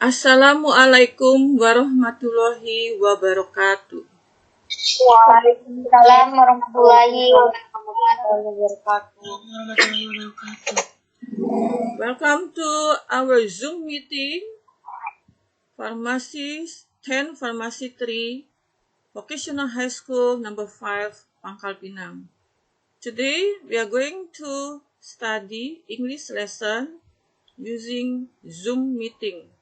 Assalamualaikum warahmatullahi wabarakatuh. Waalaikumsalam warahmatullahi wabarakatuh. Welcome to our Zoom meeting, Pharmacy 10 Pharmacy 3, Vocational High School number 5, Pangkal Pinang. Today we are going to study English lesson using Zoom meeting.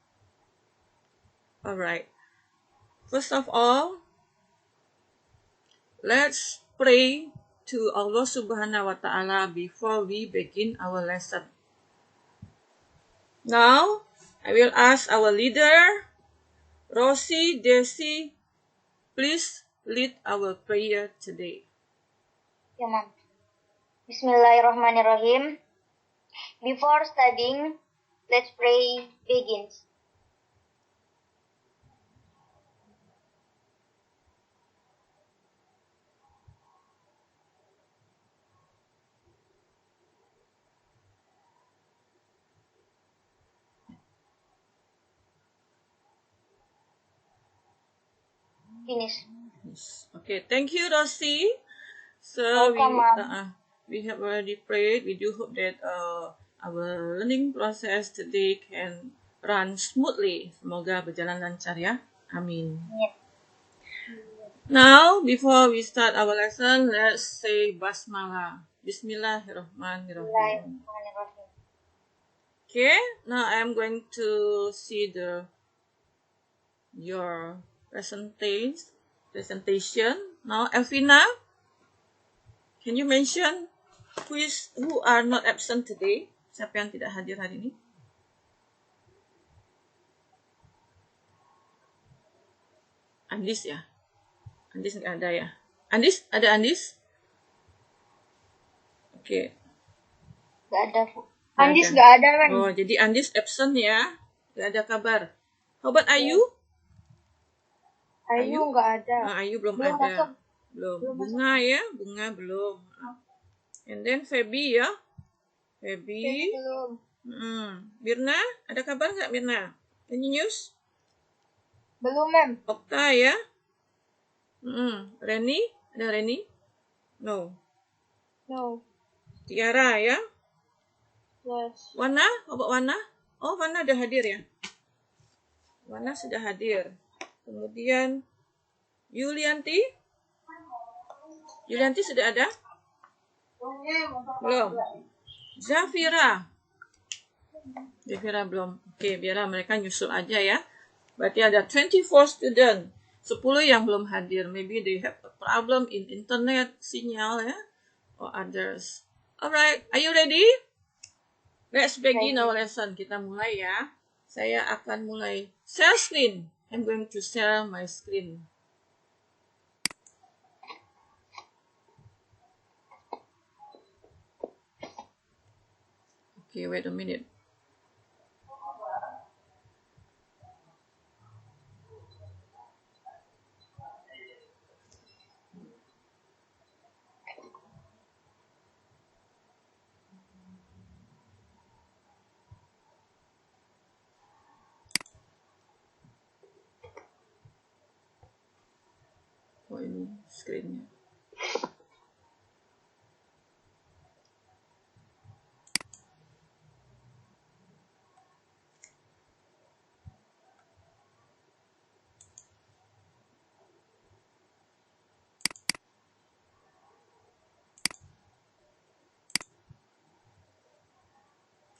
Alright, first of all, let's pray to Allah Subhanahu wa Ta'ala before we begin our lesson. Now, I will ask our leader, Rosie Desi, please lead our prayer today. Ya, Ma'am. Bismillahirrahmanirrahim. Before studying, let's pray begins. Finish. Yes. Okay, thank you, Rosie. So Welcome, Ma'am. we have already prayed. We do hope that our learning process today can run smoothly. Semoga berjalan lancar ya. Amin. Yeah. Now, before we start our lesson, let's say Basmalah. Bismillahirrahmanirrahim. Bismillahirrahmanirrahim. Okay, now I'm going to see your presentation. Now, Elvina, can you mention who are not absent today? Siapa yang tidak hadir hari ini? Andis ya? Andis nggak ada ya? Andis? Ada Andis? Oke. Nggak ada, Bu. Andis nggak ada, kan? Oh, jadi Andis absent ya? Nggak ada kabar. How about Ayu? Ayu nggak ada. Ayu belum Belum ada. masuk. Belum. Belum Bunga ya? Bunga belum. And then Feby ya? Feby. Belum. Mirna, ada kabar nggak Mirna? Any news? Belum, Ma'am. Okta ya? Reni? Ada Reni? No. No. Tiara ya? Yes. Wana? Apa Wana? Oh, Wana udah hadir ya? Wana sudah hadir. Kemudian Yulianti? Yulianti sudah ada? Belum. Zafira? Zafira belum. Oke, biar mereka nyusul aja ya. Berarti ada 24 student. 10 yang belum hadir. Maybe they have a problem in internet sinyal ya. Or others. Alright, are you ready? Let's begin our lesson. Kita mulai ya. Saya akan mulai share screen. I'm going to share my screen. Okay, wait a minute. Oh, ini screen-nya.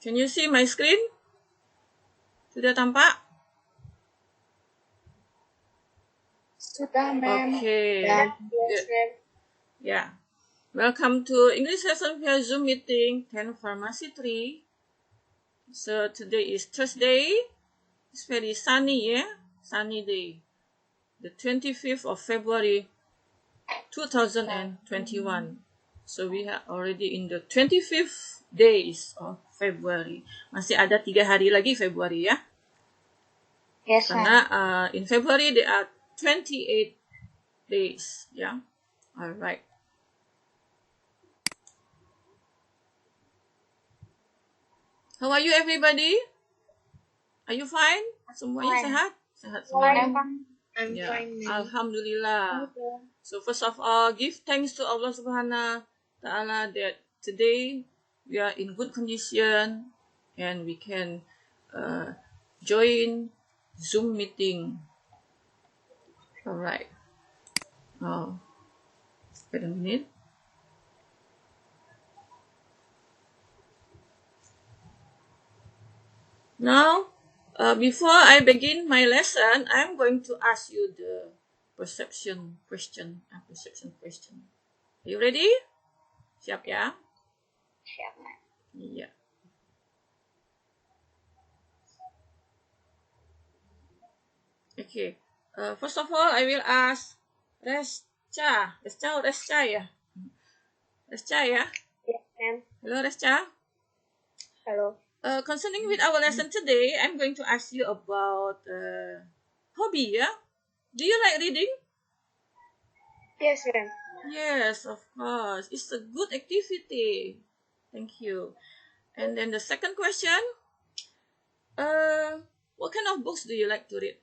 Can you see my screen? Sudah tampak? Sudah, Ma'am. Okay. Yes, Good. ma'am. Yeah. Welcome to English lesson via Zoom meeting 10 Pharmacy 3. So today is Thursday. It's very sunny, yeah? Sunny day. The 25th of February 2021. So we are already in the 25th days of February. Masih ada 3 hari lagi Februari ya. Yes, ma'am. Karena in February there are 28 days. Yeah. Alright. How are you everybody? Are you fine? Semuanya Fine. sehat? Sehat Fine. semua. I'm Ya, fine, ma'am. Alhamdulillah. So first of all, give thanks to Allah Subhanahu wa Ta'ala that today we are in good condition and we can join Zoom meeting. Alright. Oh, wait a minute. Now, before I begin my lesson, I'm going to ask you the perception question. Are you ready? Siap ya? Siap, Mak. Iya. Okay. First of all, I will ask Resca. Resca ya? Resca ya? Yes, ma'am. Hello, Resca. Hello. Concerning with our lesson today, I'm going to ask you about hobby, yeah? Do you like reading? Yes, ma'am. Yes, of course. It's a good activity. Thank you. And then the second question, what kind of books do you like to read?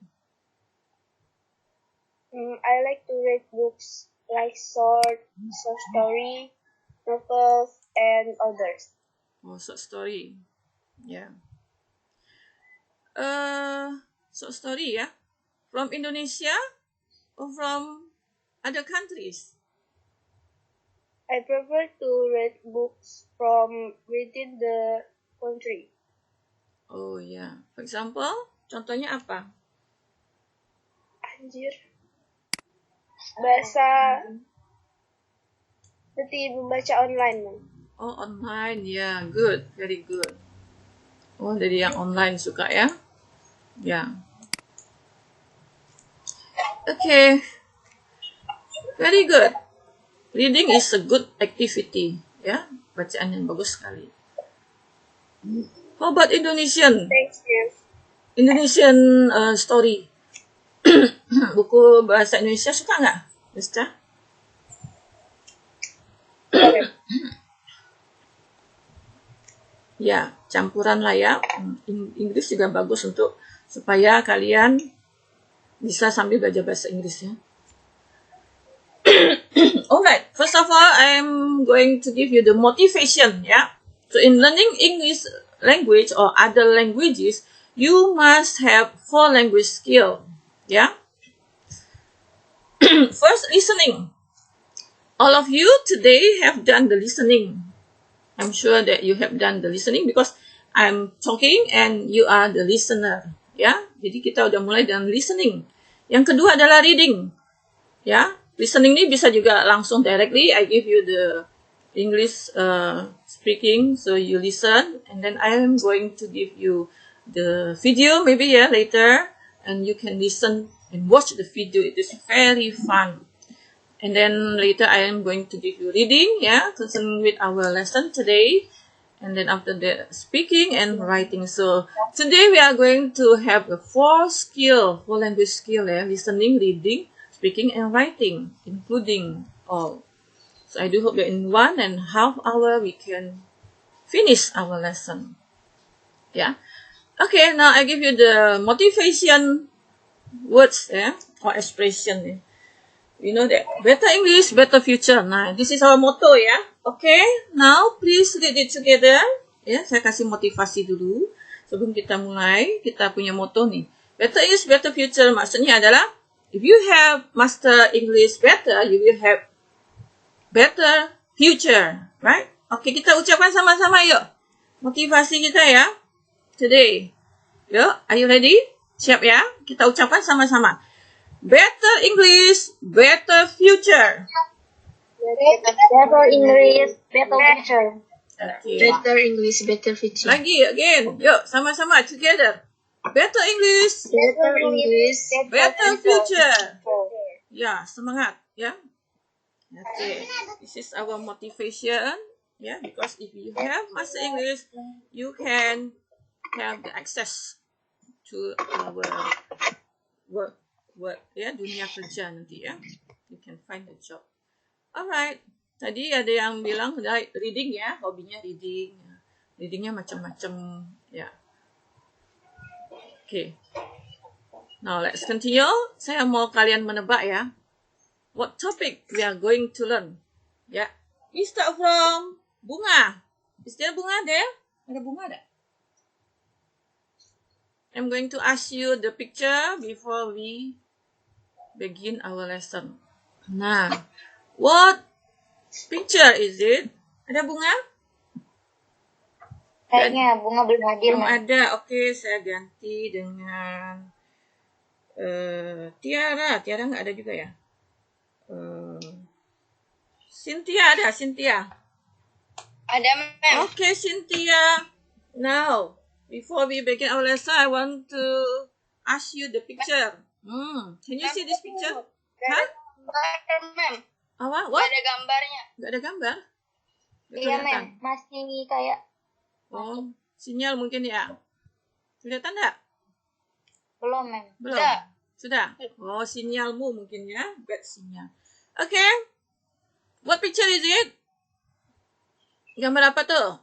I like to read books like short story, novels, and others. Oh, short story. Yeah. Short story, yeah? From Indonesia or from other countries? I prefer to read books from within the country. Oh, yeah. For example, contohnya apa? Anjir. Bahasa seperti membaca online, Ma'am. Oh, online. Yeah, good. Very good. Oh, dari yang online suka ya? Yeah. Okay. Very good. Reading is a good activity. Ya, bacaan yang bagus sekali. How about Indonesian? Thanks, you. Indonesian story. Buku bahasa Indonesia suka nggak, Mister? Ya, campuran lah ya. Inggris juga bagus untuk supaya kalian bisa sambil belajar bahasa Inggris ya. Alright, first of all, I'm going to give you the motivation, yeah. So in learning English language or other languages, you must have 4 language skill, yeah. First, listening. All of you today have done the listening. I'm sure that you have done the listening because I'm talking and you are the listener, ya. Jadi kita udah mulai dengan listening. Yang kedua adalah reading, ya. Listening ini bisa juga langsung directly. I give you the English speaking, so you listen, and then I am going to give you the video maybe later, and you can listen and watch the video. It is very fun. And then later I am going to give you reading, concerning with our lesson today. And then after that, speaking and writing. So today we are going to have the 4 language skill, listening, reading, speaking, and writing, including all. So I do hope that in 1.5 hours we can finish our lesson. Yeah. Okay, now I give you the motivation words, or expression. You know that better English, better future. Nah, this is our motto, ya. Okay, now please read it together. Ya, saya kasih motivasi dulu sebelum kita mulai. Kita punya motto nih. Better English, better future. Maksudnya adalah if you have master English better, you will have better future, right? Okay, kita ucapkan sama-sama yuk. Motivasi kita ya. Today. Yuk, are you ready? Siap ya? Kita ucapkan sama-sama. Better English, better future. Better English, better future. Okay. Better English, better future. Lagi, again. Yuk, sama-sama, together. Better English, Better English, better future. Ya, semangat, ya. Okay, this is our motivation. Yeah, because if you have master English, you can have the access to our work, dunia kerja nanti ya. You can find a job. Alright, tadi ada yang bilang reading ya, hobinya reading. Readingnya macam-macam ya. Okay. Now let's continue. Saya mau kalian menebak ya. What topic we are going to learn? Ya. We start from bunga. Is there bunga there? Ada bunga ada? I'm going to ask you the picture before we begin our lesson. Nah, what picture is it? Ada bunga? Kayaknya bunga belum hadir, Belum Ma'am. ada. Oke, saya ganti dengan Tiara. Tiara nggak ada juga ya? Cynthia ada, Cynthia. Ada, Ma'am. Okay, Cynthia. Now, before we begin our lesson, I want to ask you the picture. Can you see this picture? Hah? Gambar, Ma'am. Apa? Nggak What? ada gambarnya. Nggak ada gambar? Nggak Iya, kelihatan? Ma'am. Masih kayak Oh, sinyal mungkin ya. Kelihatan nggak? belum, Ma'am. Belum? Sudah? Oh, sinyalmu mungkin ya. Bad sinyal. Okay. What picture is it? Gambar apa tuh?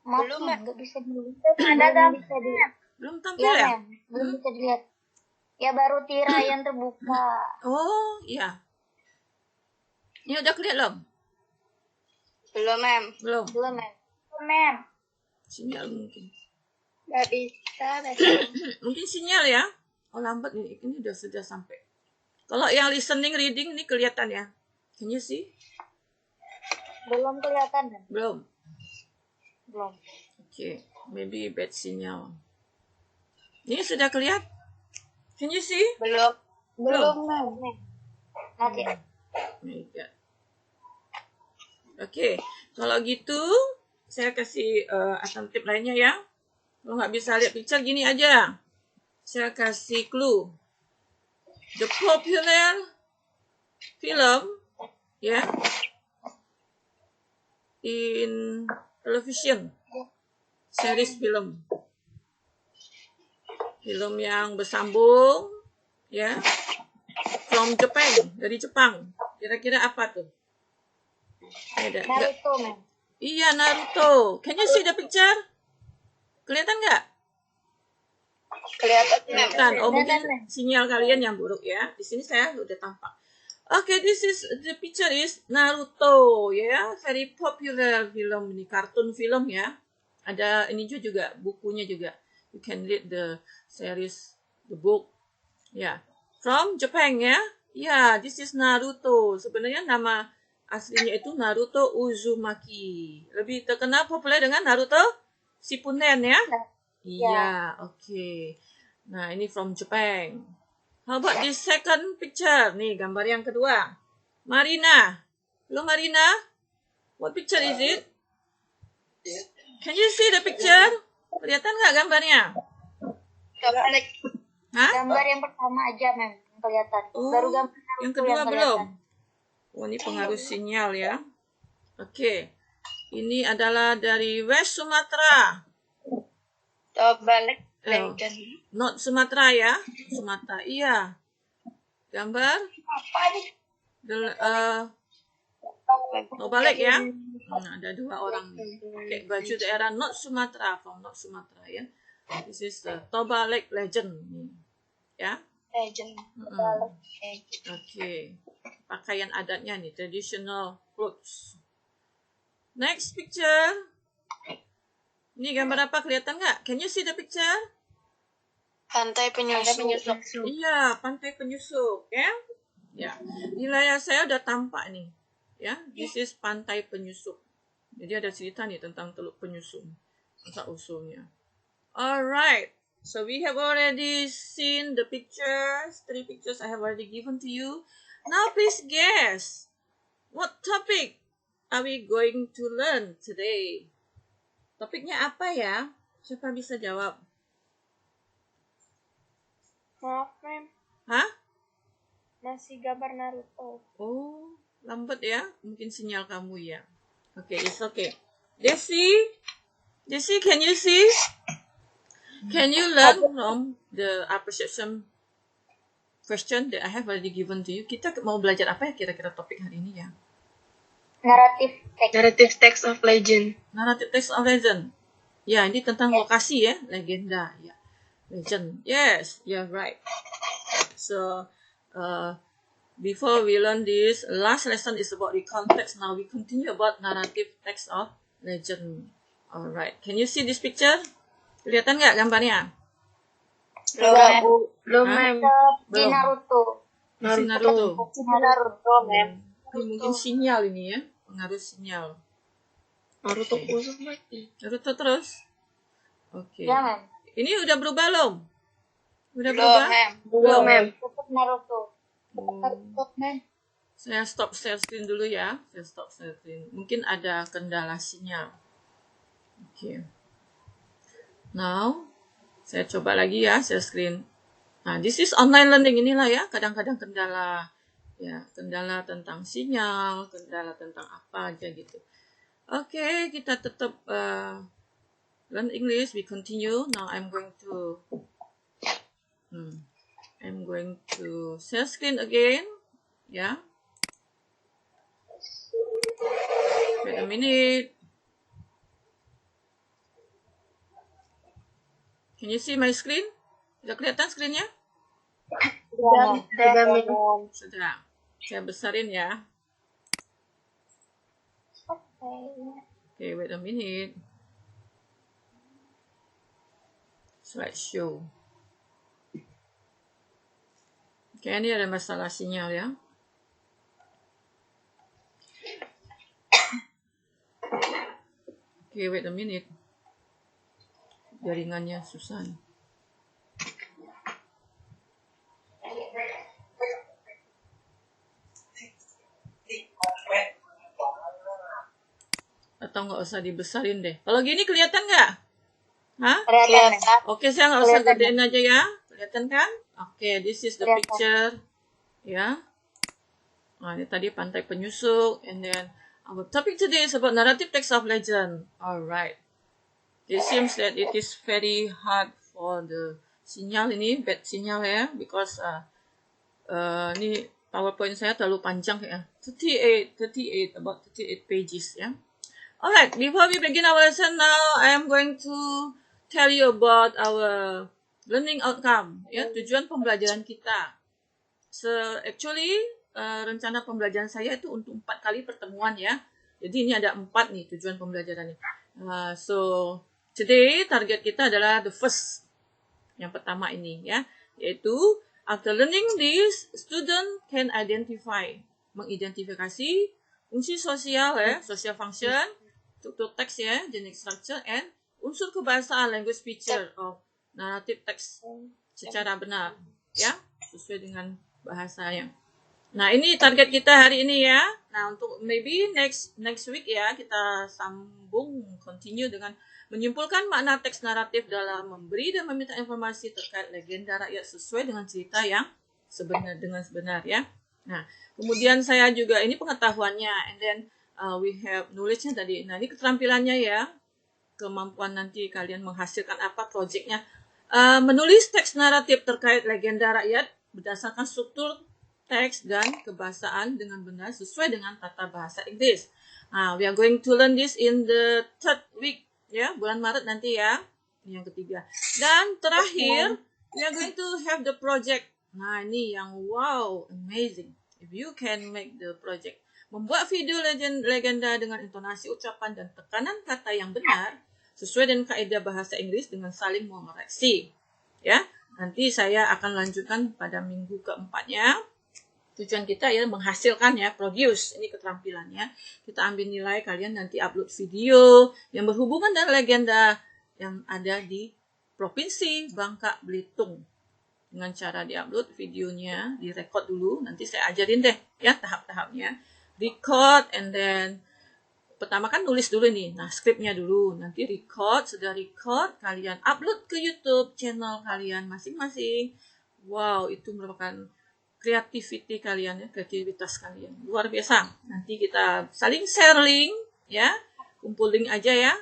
Maaf, Belum, Ma'am. Ma'am. Nggak bisa dilihat. Ada Belum bisa gambar. dilihat. Belum Iya, tampil ya? Ma'am. Belum bisa dilihat. Ya baru tirai yang terbuka. Oh, iya. Ini udah clear belum? Belum, Ma'am. Belum. Belum, Ma'am. Ma'am. Sinyal mungkin. Nggak bisa. Mungkin sinyal ya. Oh, lambat nih. Ini sudah sampai. Kalau yang listening, reading ini kelihatan ya. Can you see? Belum kelihatan, Ma'am. Belum. Belum. Okay. Maybe bad sinyal. Ini sudah kelihatan? Can you see? Belum. Belum. Ma'am. Nanti. Oke, kalau gitu saya kasih alternatif lainnya ya. Kalau nggak bisa lihat picture gini aja. Saya kasih clue. The popular film ya in television series film. Film yang bersambung ya. From Japan, dari Jepang. Kira-kira apa tuh? Ada. Naruto, Ma'am. Iya, Naruto. Can you see the picture? Kelihatan nggak? Kelihatan, Ma'am. Kelihatan. Oh, mungkin Kelihatan. sinyal kalian yang buruk ya. Di sini saya udah tampak. Okay, the picture is Naruto ya. Very popular film ini, kartun film ya. Ada ini juga bukunya juga. You can read the series, the book. Ya. From Japan ya. Ya, this is Naruto. Sebenarnya nama aslinya itu Naruto Uzumaki. Lebih terkenal populer dengan Naruto Shippuden ya? Iya, oke. Nah, ini from Japan. How about this second picture? Nih, gambar yang kedua. Marina. Hello, Marina. What picture is it? Can you see the picture? Kelihatan nggak gambarnya? Terbalik. Hah? Gambar yang pertama aja, Ma'am. Yang kelihatan. Oh, Baru gambar Naruto yang kedua kelihatan. belum? Oh, ini pengaruh sinyal ya. Oke. Ini adalah dari West Sumatera. Terbalik. Oh, not Sumatera ya. Sumatera, iya. Gambar. Apa nih? Oh, balik ya. Ada dua orang nih. Pakai baju daerah not Sumatera, from not Sumatera ya. This is the Toba Lake Legend. Ya. Legend. Oke. Pakaian adatnya nih, traditional clothes. Next picture. Ini gambar apa, kelihatan nggak? Can you see the picture? Pantai penyusup. Iya, pantai penyusup, ya. Ya, di layar saya udah tampak nih. Ya, this is pantai penyusup. Jadi ada cerita nih tentang Teluk Penyusup, asal usulnya. Alright, so we have already seen the pictures. 3 pictures I have already given to you. Now please guess, what topic are we going to learn today? Topiknya apa ya? Siapa bisa jawab? Maaf, Ma'am. Hah? Masih gambar Naruto. Oh, lambat ya? Mungkin sinyal kamu ya. Okay, it's okay. Desi, can you see? Can you learn from the perception question that I have already given to you? Kita mau belajar apa ya kira-kira topik hari ini ya? Narrative text of legend. Narrative text of legend. Ya, ini tentang lokasi ya, legenda. Ya. Legend. Yes, you're right. So, before we learn this, last lesson is about recount text. Now we continue about narrative text of legend. Alright, can you see this picture? Kelihatan nggak gambarnya? Enggak, Bu. Belum, Hah? Mem. Di Belum. Naruto. Masih Naruto. Naruto, Mem. Ini mungkin sinyal ini ya, pengaruh sinyal. Naruto Oke. kusut mati. Naruto terus. Oke. Ya, Mem. Ini udah berubah belum? Udah Belum, berubah? Mem. Belum, Mem. Tetap Naruto. Hmm. Naruto, Mem. Saya stop share screen dulu ya. Saya stop share screen. Mungkin ada kendala sinyal. Oke. Now, saya coba lagi ya share screen. Nah, this is online learning inilah ya. Kadang-kadang kendala. Ya, kendala tentang sinyal, kendala tentang apa aja gitu. Oke, kita tetap learn English. We continue. Now, I'm going to share screen again. Yeah. Wait a minute. Can you see my screen? Sudah kelihatan screennya? Sudah, Mem. Sudah. Saya besarin ya. Okay, wait a minute. Slideshow. Oke, ini ada masalah sinyal ya. Oke, wait a minute. Jaringannya susah nih. Atau nggak usah dibesarin deh. Kalau gini kelihatan nggak? Hah? Kelihatan, Mem. Oke, saya nggak usah Kelihatan. gedein aja ya. Kelihatan kan? Oke, this is the Kelihatan. picture. Ya. Nah, ini tadi pantai penyusup. And then, our topic today is about narrative text of legend. Alright. It seems that it is very hard for the sinyal ini, bad sinyal ya. Because, ini PowerPoint saya terlalu panjang ya. 38 pages ya. Alright, before we begin our lesson now, I am going to tell you about our learning outcome, ya, tujuan pembelajaran kita. So, actually, rencana pembelajaran saya itu untuk 4 kali pertemuan ya. Jadi ini ada 4 nih tujuan pembelajarannya. So, today target kita adalah the first, yang pertama ini ya, yaitu after learning this, student can identify, mengidentifikasi fungsi sosial ya, social function, struktur teks ya, jenis structure, and unsur kebahasaan language feature of narrative text secara benar ya, sesuai dengan bahasanya. Nah, ini target kita hari ini ya. Nah, untuk maybe next week ya, kita sambung, continue dengan menyimpulkan makna teks naratif dalam memberi dan meminta informasi terkait legenda rakyat sesuai dengan cerita yang sebenar ya. Nah, kemudian saya juga ini pengetahuannya, and then we have knowledge-nya tadi. Nah, ini keterampilannya ya, kemampuan nanti kalian menghasilkan apa projectnya. Menulis teks naratif terkait legenda rakyat berdasarkan struktur teks dan kebahasaan dengan benar sesuai dengan tata bahasa Inggris. We are going to learn this in the 3rd week ya, bulan Maret nanti ya, yang ketiga. Dan terakhir, we are going to have the project. Nah, ini yang wow, amazing. If you can make the project. Membuat video legenda dengan intonasi ucapan dan tekanan kata yang benar sesuai dengan kaidah bahasa Inggris dengan saling mengoreksi. Ya, nanti saya akan lanjutkan pada minggu keempatnya. Tujuan kita ya menghasilkan ya, produce, ini keterampilannya. Kita ambil nilai, kalian nanti upload video yang berhubungan dengan legenda yang ada di Provinsi Bangka Belitung. Dengan cara diupload videonya, direkod dulu, nanti saya ajarin deh ya tahap-tahapnya. Record, and then pertama kan nulis dulu nih, nah skripnya dulu, nanti record, sudah record, kalian upload ke YouTube channel kalian masing-masing. Wow, itu merupakan kreativiti kalian ya, kreativitas kalian luar biasa. Nanti kita saling share link ya, kumpul link aja ya.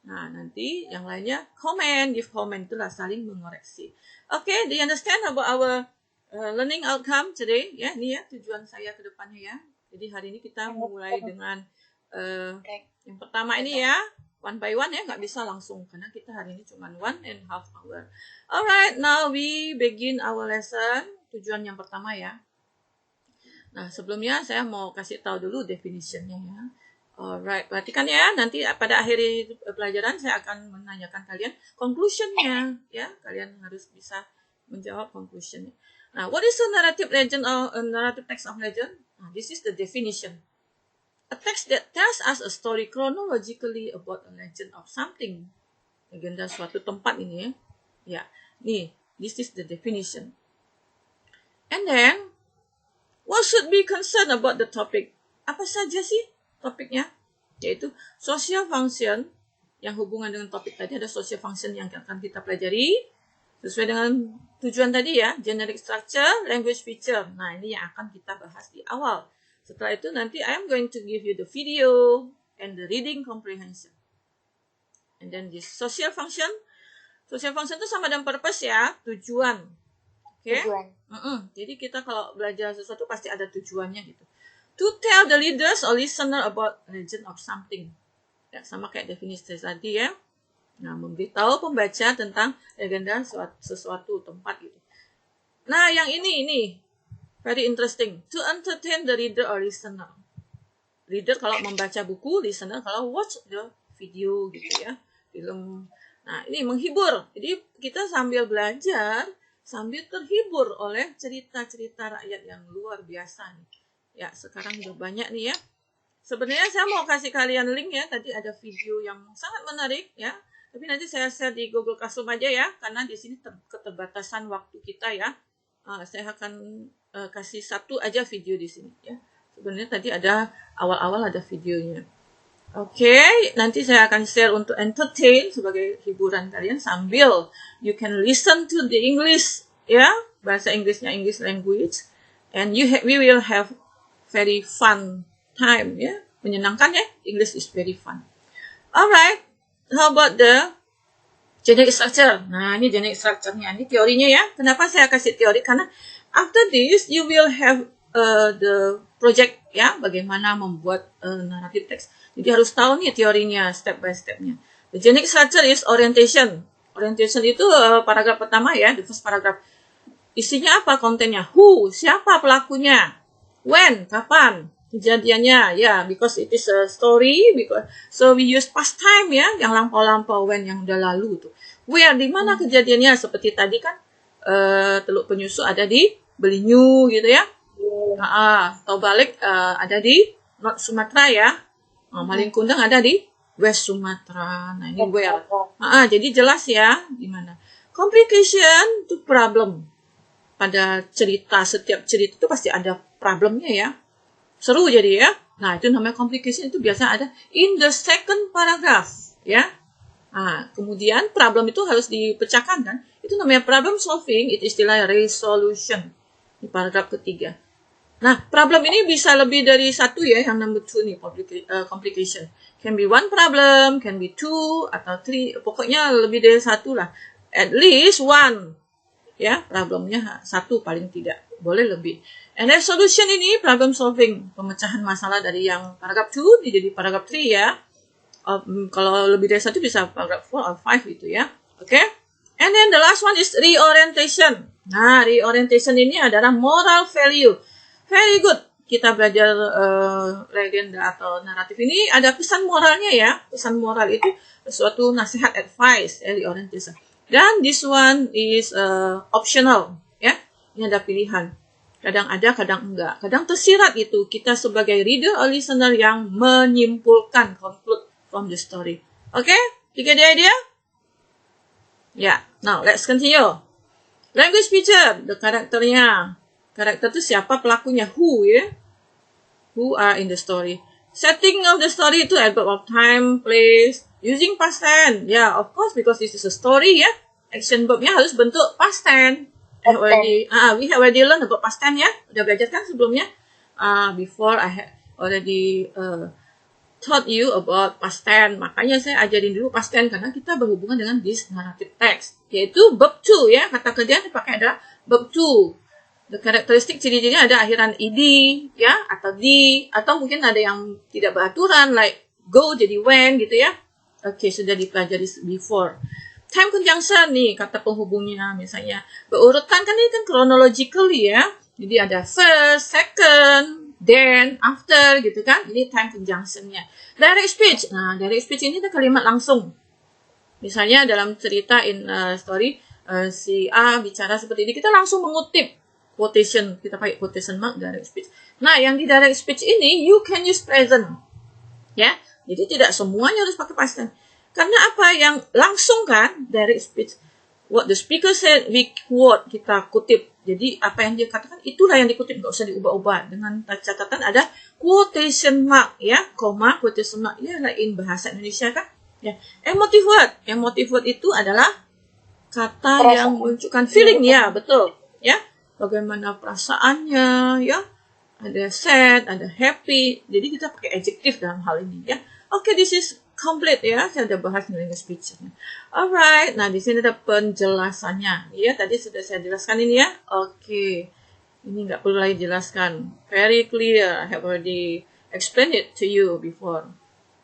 Nah, nanti yang lainnya comment, give comment, itulah saling mengoreksi. Okay, do you understand about our learning outcome today? Ya, ini ya tujuan saya ke depannya ya. Jadi hari ini kita mulai dengan yang pertama ini ya, one by one ya, nggak bisa langsung karena kita hari ini cuma 1.5 hour. Alright, now we begin our lesson. Tujuan yang pertama ya. Nah, sebelumnya saya mau kasih tahu dulu definitionnya ya. Alright, perhatikan ya, nanti pada akhir pelajaran saya akan menanyakan kalian conclusionnya ya. Kalian harus bisa menjawab conclusionnya. Nah, what is a narrative legend or a narrative text of legend? Nah, this is the definition. A text that tells us a story chronologically about a legend of something. Legenda suatu tempat ini ya. Ya, nih, this is the definition. And then, what should be concerned about the topic? Apa saja sih topiknya? Yaitu social function yang hubungan dengan topik tadi, ada social function yang akan kita pelajari sesuai dengan tujuan tadi ya, generic structure, language feature. Nah, ini yang akan kita bahas di awal. Setelah itu nanti I am going to give you the video and the reading comprehension. And then this social function itu sama dengan purpose ya, tujuan. Oke? Tujuan. Jadi kita kalau belajar sesuatu pasti ada tujuannya gitu. To tell the readers or listener about legend of something. Ya, sama kayak definisi tadi ya. Nah, memberitahu pembaca tentang legenda sesuatu tempat gitu. Nah, yang ini very interesting. To entertain the reader or listener. Reader kalau membaca buku, listener kalau watch the video gitu ya, film. Nah, ini menghibur. Jadi kita sambil belajar, sambil terhibur oleh cerita-cerita rakyat yang luar biasa nih. Ya, sekarang udah banyak nih ya. Sebenarnya saya mau kasih kalian link ya. Tadi ada video yang sangat menarik ya. Tapi nanti saya share di Google Classroom aja ya. Karena di sini keterbatasan waktu kita ya. Saya akan kasih satu aja video di sini ya. Sebenarnya tadi ada awal-awal ada videonya. Oke, nanti saya akan share untuk entertain sebagai hiburan kalian sambil you can listen to the English ya. Bahasa Inggrisnya English language. And we will have very fun time ya, menyenangkan ya. English is very fun. Alright, how about the generic structure? Nah, ini generic structure-nya, ini teorinya ya. Kenapa saya kasih teori? Karena after this you will have the project ya, bagaimana membuat narrative text. Jadi harus tahu nih teorinya step by step-nya. The generic structure is orientation. Orientation itu paragraf pertama ya, the first paragraph. Isinya apa kontennya? Who, siapa pelakunya? When, kapan kejadiannya? Ya, because it is a story, so we use past time ya, yang lampau-lampau, when yang udah lalu tuh. Where, di mana kejadiannya? Seperti tadi kan Teluk Penyusup ada di Belinyu gitu ya. Taubalik ada di North Sumatera ya. Malingkundang ada di West Sumatera. Nah, ini where. Jadi jelas ya di mana. Complication to problem. Pada cerita, setiap cerita itu pasti ada problemnya ya. Seru jadi ya. Nah, itu namanya complication, itu biasa ada in the second paragraph ya. Kemudian problem itu harus dipecahkan kan. Itu namanya problem solving, itu istilah resolution di paragraf ketiga. Nah, problem ini bisa lebih dari satu ya, yang number 2 nih, complication. Can be one problem, can be 2 atau 3, pokoknya lebih dari satu lah. At least one. Ya, problemnya satu paling tidak, boleh lebih. And then solution ini problem solving, pemecahan masalah dari yang paragraph 2 jadi paragraph 3 ya. Kalau lebih dari satu bisa paragraph 4 or 5 itu ya. Oke. And then the last one is reorientation. Nah, reorientation ini adalah moral value. Very good. Kita belajar legenda atau naratif ini ada pesan moralnya ya. Pesan moral itu suatu nasihat, advice ya, reorientation. Dan this one is optional ya. Ini ada pilihan. Kadang ada, kadang enggak. Kadang tersirat itu kita sebagai reader or listener yang menyimpulkan, conclude from the story. Oke? You get the idea? Yeah. Now, let's continue. Language feature, the karakternya. Karakter itu siapa, pelakunya, who ya. Who are in the story. Setting of the story itu adverb of time, place, using past tense. Yeah, of course, because this is a story ya. Action verbnya harus bentuk past tense. We have already learned about past tense ya. Udah belajar kan sebelumnya? Before I had already taught you about past tense. Makanya saya ajarin dulu past tense karena kita berhubungan dengan this narrative text. Yaitu verb to ya. Kata kerja yang dipakai adalah verb to. The karakteristik ciri-cirinya ada akhiran ed ya, atau di, atau mungkin ada yang tidak beraturan like go jadi when gitu ya. Oke, sudah dipelajari before. Time conjunction nih, kata penghubungnya misalnya. Berurutan kan ini kan chronologically ya. Jadi ada first, second, then, after gitu kan. Ini time conjunctionnya. Direct speech. Nah, direct speech ini kan kalimat langsung. Misalnya dalam cerita in story, si A bicara seperti ini, kita langsung mengutip quotation. Kita pakai quotation mark direct speech. Nah, yang di direct speech ini, you can use present. Ya, jadi tidak semuanya harus pakai past tense. Karena apa yang langsung kan direct speech, what the speaker said we quote, kita kutip. Jadi apa yang dia katakan itulah yang dikutip, nggak usah diubah-ubah. Dengan catatan ada quotation mark ya, koma quotation mark ya, lain bahasa Indonesia kan. Ya, emotive word. Emotive word itu adalah kata yang menunjukkan feeling ya, betul. Ya, bagaimana perasaannya ya. Ada sad, ada happy. Jadi kita pakai adjective dalam hal ini ya. Oke, this is complete ya. Saya sudah bahas nilai speech-nya. Alright, nah di sini ada penjelasannya. Ya, tadi sudah saya jelaskan ini ya. Oke, ini nggak perlu lagi jelaskan. Very clear. I have already explained it to you before.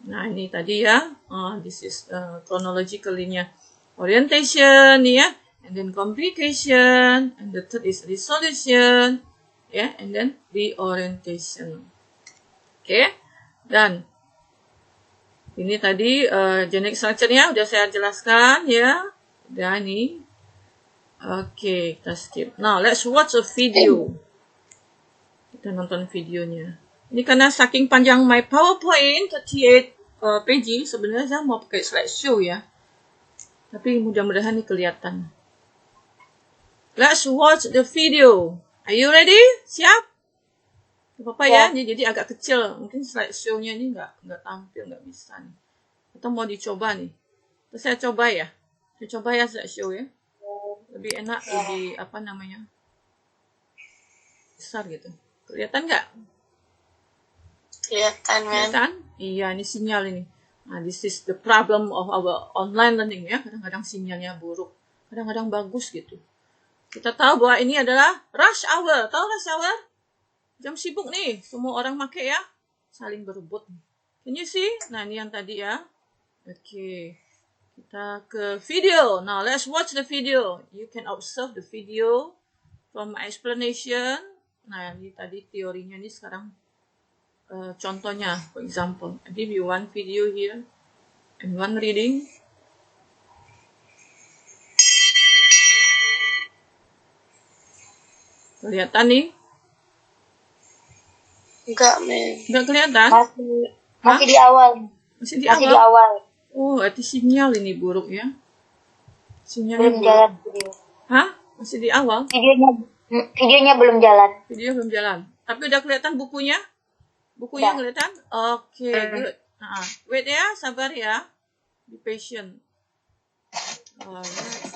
Nah ini tadi ya. This is chronologically-nya. Orientation ya. And then complication. And the third is resolution. Ya, and then reorientation. Oke, dan ini tadi generic structure-nya udah saya jelaskan ya. Udah ini. Oke, kita skip. Now, let's watch a video. Kita nonton videonya. Ini karena saking panjang my PowerPoint 38 pages, sebenarnya saya mau pakai slideshow ya. Tapi mudah-mudahan ini kelihatan. Let's watch the video. Are you ready? Siap? Apa-apa ya, jadi agak kecil. Mungkin slideshow-nya ini nggak tampil, nggak bisa nih. Atau mau dicoba nih. Terus saya coba ya. Saya coba ya slideshow ya. Lebih enak, lebih apa namanya, besar gitu. Kelihatan nggak? Kelihatan, ma'am. Kelihatan? Iya, ini sinyal ini. Nah, this is the problem of our online learning ya. Kadang-kadang sinyalnya buruk. Kadang-kadang bagus gitu. Kita tahu bahwa ini adalah rush hour. Tahu rush hour? Jam sibuk nih. Semua orang pakai ya. Saling berebut. Can you see? Nah, ini yang tadi ya. Oke. Kita ke video. Now, let's watch the video. You can observe the video from my explanation. Nah, ini tadi teorinya ini sekarang contohnya. For example, I give you one video here and one reading. Kelihatan nih? Enggak, ma'am. Nggak kelihatan? Masih di awal. Masih di Masih awal? di awal. Oh, berarti sinyal ini buruk ya? Sinyalnya Belum buruk. jalan video. Hah? Masih di awal? Videonya belum jalan. Video belum jalan. Tapi udah kelihatan bukunya? Bukunya Udah. kelihatan? Oke, good. Wait ya, sabar ya. Be patient. Alright.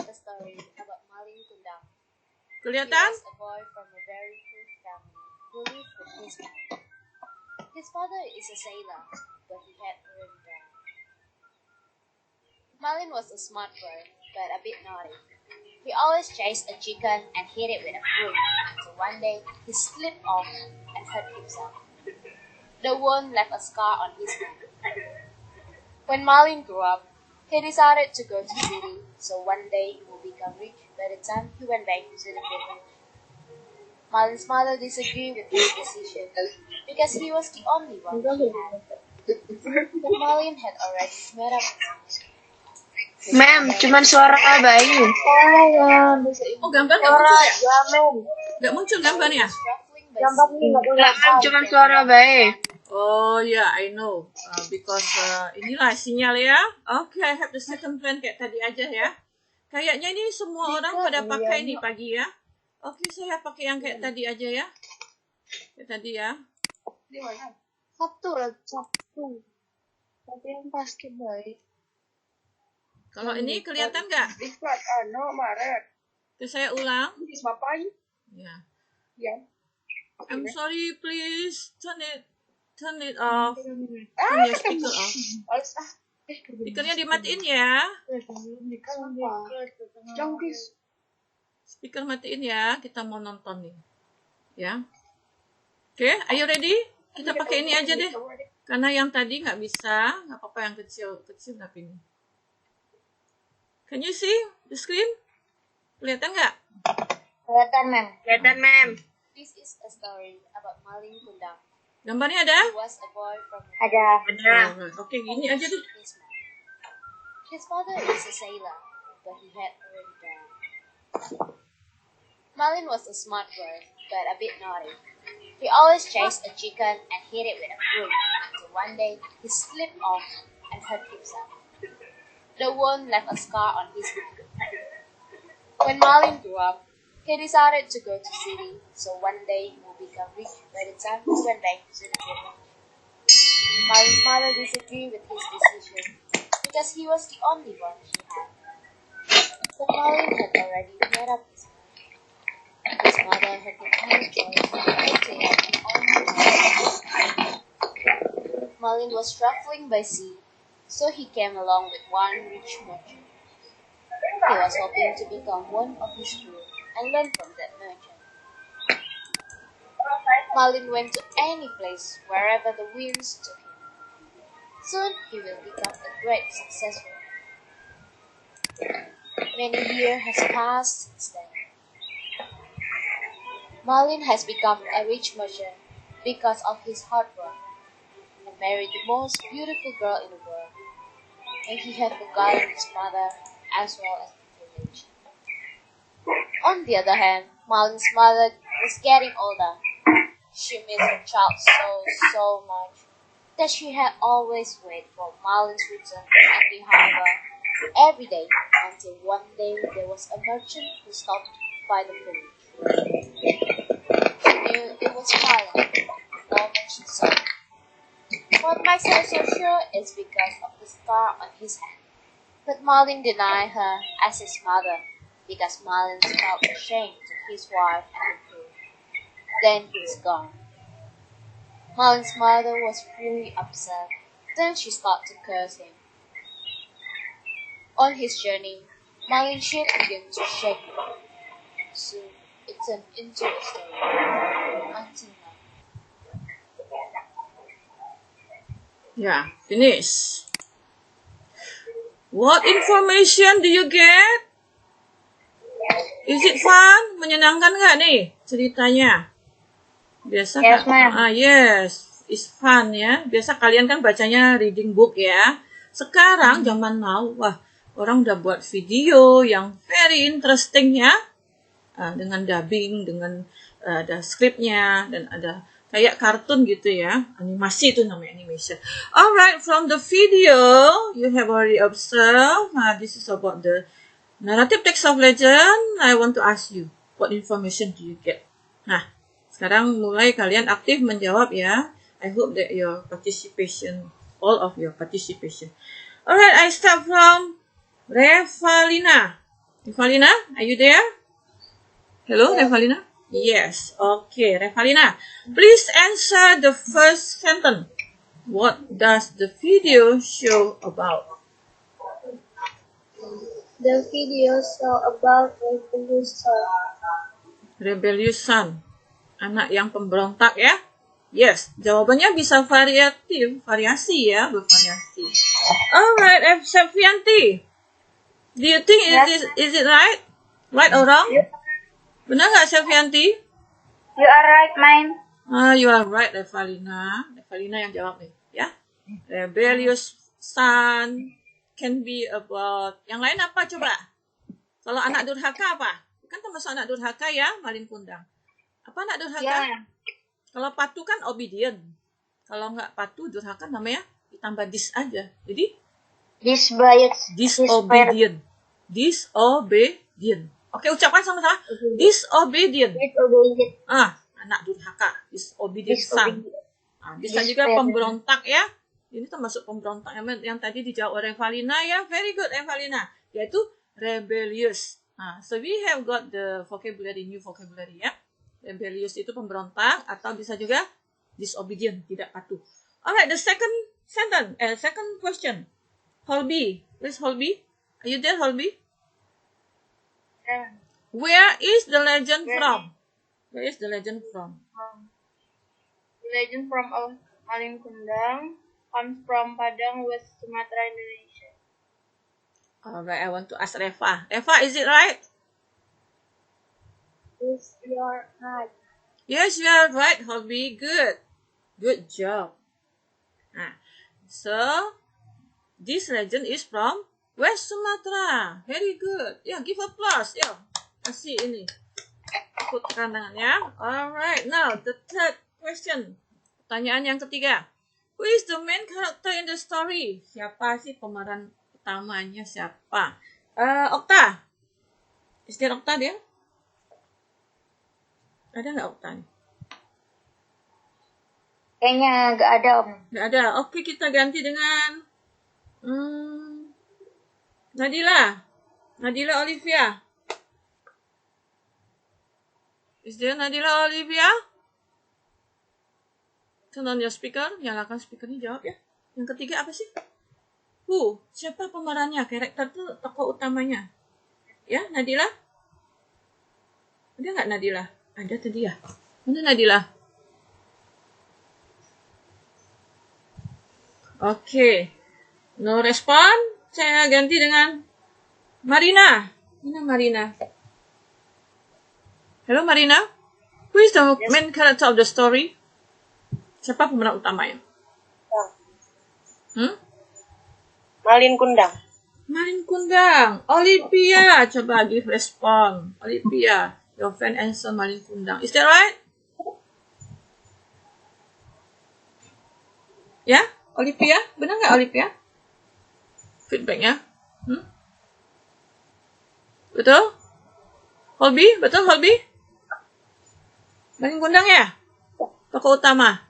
A story about Malin Kundang. He Kelihatan? was a boy from a very poor family who lived with his mother. His father is a sailor, but he had already died. Malin was a smart boy, but a bit naughty. He always chased a chicken and hit it with a broom until one day he slipped off and hurt himself. The wound left a scar on his neck. When Malin grew up, he decided to go to the city, so one day he will become rich by the time he went back to the village. Malin's mother disagreed with his decision because he was the only one he had. But Malin had already made up his mind. Ma'am, cuman suara bayi. Oh, gambar nggak Suara muncul ya? jamin. Nggak muncul gambarnya? Struggling by Gambar ini seeing nggak boleh Enggak, ma'am, cuman suara bayi. Oh ya, I know. Because inilah sinyal ya. Oke, I have the second plan kayak tadi aja ya. Kayaknya ini semua orang pada pakai nih pagi ya. Oke, saya pakai yang kayak tadi aja ya. Kayak tadi ya. Sabtu. Tapi yang pasti baik. Kalau ini kelihatan nggak? Diklat, Maret. Terus saya ulang. Ngapain? Ya. Ya. I'm sorry, please turn it off. Turn your speaker off. Speakernya dimatiin ya. Speaker matiin ya. Kita mau nonton nih. Ya. Oke, are you ready? Kita pakai ini aja deh. Karena yang tadi nggak bisa, nggak apa-apa yang kecil tapi ini. Can you see the screen? Kelihatan nggak? Kelihatan, Ma'am. Kelihatan, ma'am. This is a story about Malin Kundang. Gambarnya ada? He was a boy from Ada. Oke, gini aja tuh. his mom. His father is a sailor, but he had already died. Malin was a smart boy, but a bit naughty. He always chased a chicken and hit it with a broom until one day he slipped off and hurt himself. The wound left a scar on his hand. When Malin grew up, he decided to go to city, so one day he will become rich by the time he went back to the village. Malin's mother disagreed with his decision because he was the only one she had. But Malin had already made up his mind. His mother had the only choice but to have an only child. Malin was traveling by sea, so he came along with one rich merchant. He was hoping to become one of his crew and learn from that merchant. Malin went to any place wherever the winds took him. Soon he will become a great successful man. Many years has passed since then. Malin has become a rich merchant because of his hard work and married the most beautiful girl in the world. And he had forgotten his mother as well as the village. On the other hand, Malin's mother was getting older. She missed her child so much that she had always waited for Malin's return at the harbor every day until one day there was a merchant who stopped by the village. She knew it was Malin the moment she saw him. What makes her so sure is because of the scar on his hand. But Malin denied her as his mother because Malin felt ashamed to his wife and the crew. Then he's gone. Malin's mother was really upset. Then she started to curse him. On his journey, Malin's ship began to shake. Soon it turned into a story. Until now. Yeah, finish. What information do you get? Is it fun? Menyenangkan nggak nih ceritanya? Biasa Yes, kan? ma'am. Yes, it's fun ya. Biasa kalian kan bacanya reading book ya. Sekarang zaman now, wah orang udah buat video yang very interesting ya. Dengan dubbing, dengan ada skripnya dan ada kayak kartun gitu ya. Animasi itu namanya animation. Alright, from the video you have already observed. This is about the narrative text of legend. I want to ask you, what information do you get? Nah, sekarang mulai kalian aktif menjawab ya. I hope that your participation, all of your participation. Alright, I start from Revalina. Revalina, are you there? Hello, Revalina? Yes. Okay, Revalina. Please answer the first sentence. What does the video show about? The video show about rebellious son. Rebellious son. Anak yang pemberontak ya? Yes. Jawabannya bisa variasi ya, bervariasi. Alright, Sephianti. Do you think is it right? Right or wrong? Benar nggak, Sephianti? You are right, ma'am. You are right, Revalina. Revalina yang jawab nih, ya. Rebellious son can be about. Yang lain apa coba? Kalau anak durhaka apa? Kan termasuk anak durhaka ya, Malin Kundang. Apa anak durhaka? Ya. Kalau patuh kan obedient. Kalau nggak patuh durhaka namanya ditambah dis aja. Jadi disobedient. Disobedient. Oke, ucapkan sama-sama. Disobedient. Anak durhaka. Disobedient son. Bisa juga pemberontak ya. Ini termasuk pemberontak yang tadi dijawab oleh Revalina ya. Very good, Revalina. Yaitu rebellious. So we have got the vocabulary, new vocabulary ya. Rebellious itu pemberontak atau bisa juga disobedient, tidak patuh. Alright, the second sentence, second question. Holby, where's Holby? Are you there, Holby? Where is the legend from? Where is the legend from? The legend from Malin Kundang comes from Padang, West Sumatra, Indonesia. Alright, I want to ask Reva. Reva, is it right? Yes, you are right. Yes, you are right, Hobby. Good. Good job. So, this legend is from West Sumatra. Very good. Yeah, give applause. Yeah, kasih ini. Putkan tangannya. Alright, now the third question. Pertanyaan yang ketiga. Who is the main character in the story? Siapa sih pemeran utamanya? Siapa? Okta. Is there Okta dia? Ada nggak Okta? Kayaknya nggak ada, Om. Nggak ada. Oke, kita ganti dengan Nadila. Nadila Olivia. Is there Nadila Olivia? Turn on your speaker. Nyalakan speakernya, jawab ya. Yang ketiga apa sih? Who? Siapa pemerannya? Karakter tuh tokoh utamanya. Ya, Nadila? Ada nggak Nadila? Ada tadi ya. Mana Nadila? Oke. No respon. Saya ganti dengan Marina. Mana Marina? Hello Marina. Who is the main character of the story? Siapa pemeran utamanya? Malin Kundang. Malin Kundang. Olivia. Coba give respon. Olivia. Your friend answer Malin Kundang. Is that right? Ya? Olivia? Benar nggak Olivia? Feedbacknya? Betul? Holby? Betul Holby? Malin Kundang ya? Tokoh utama?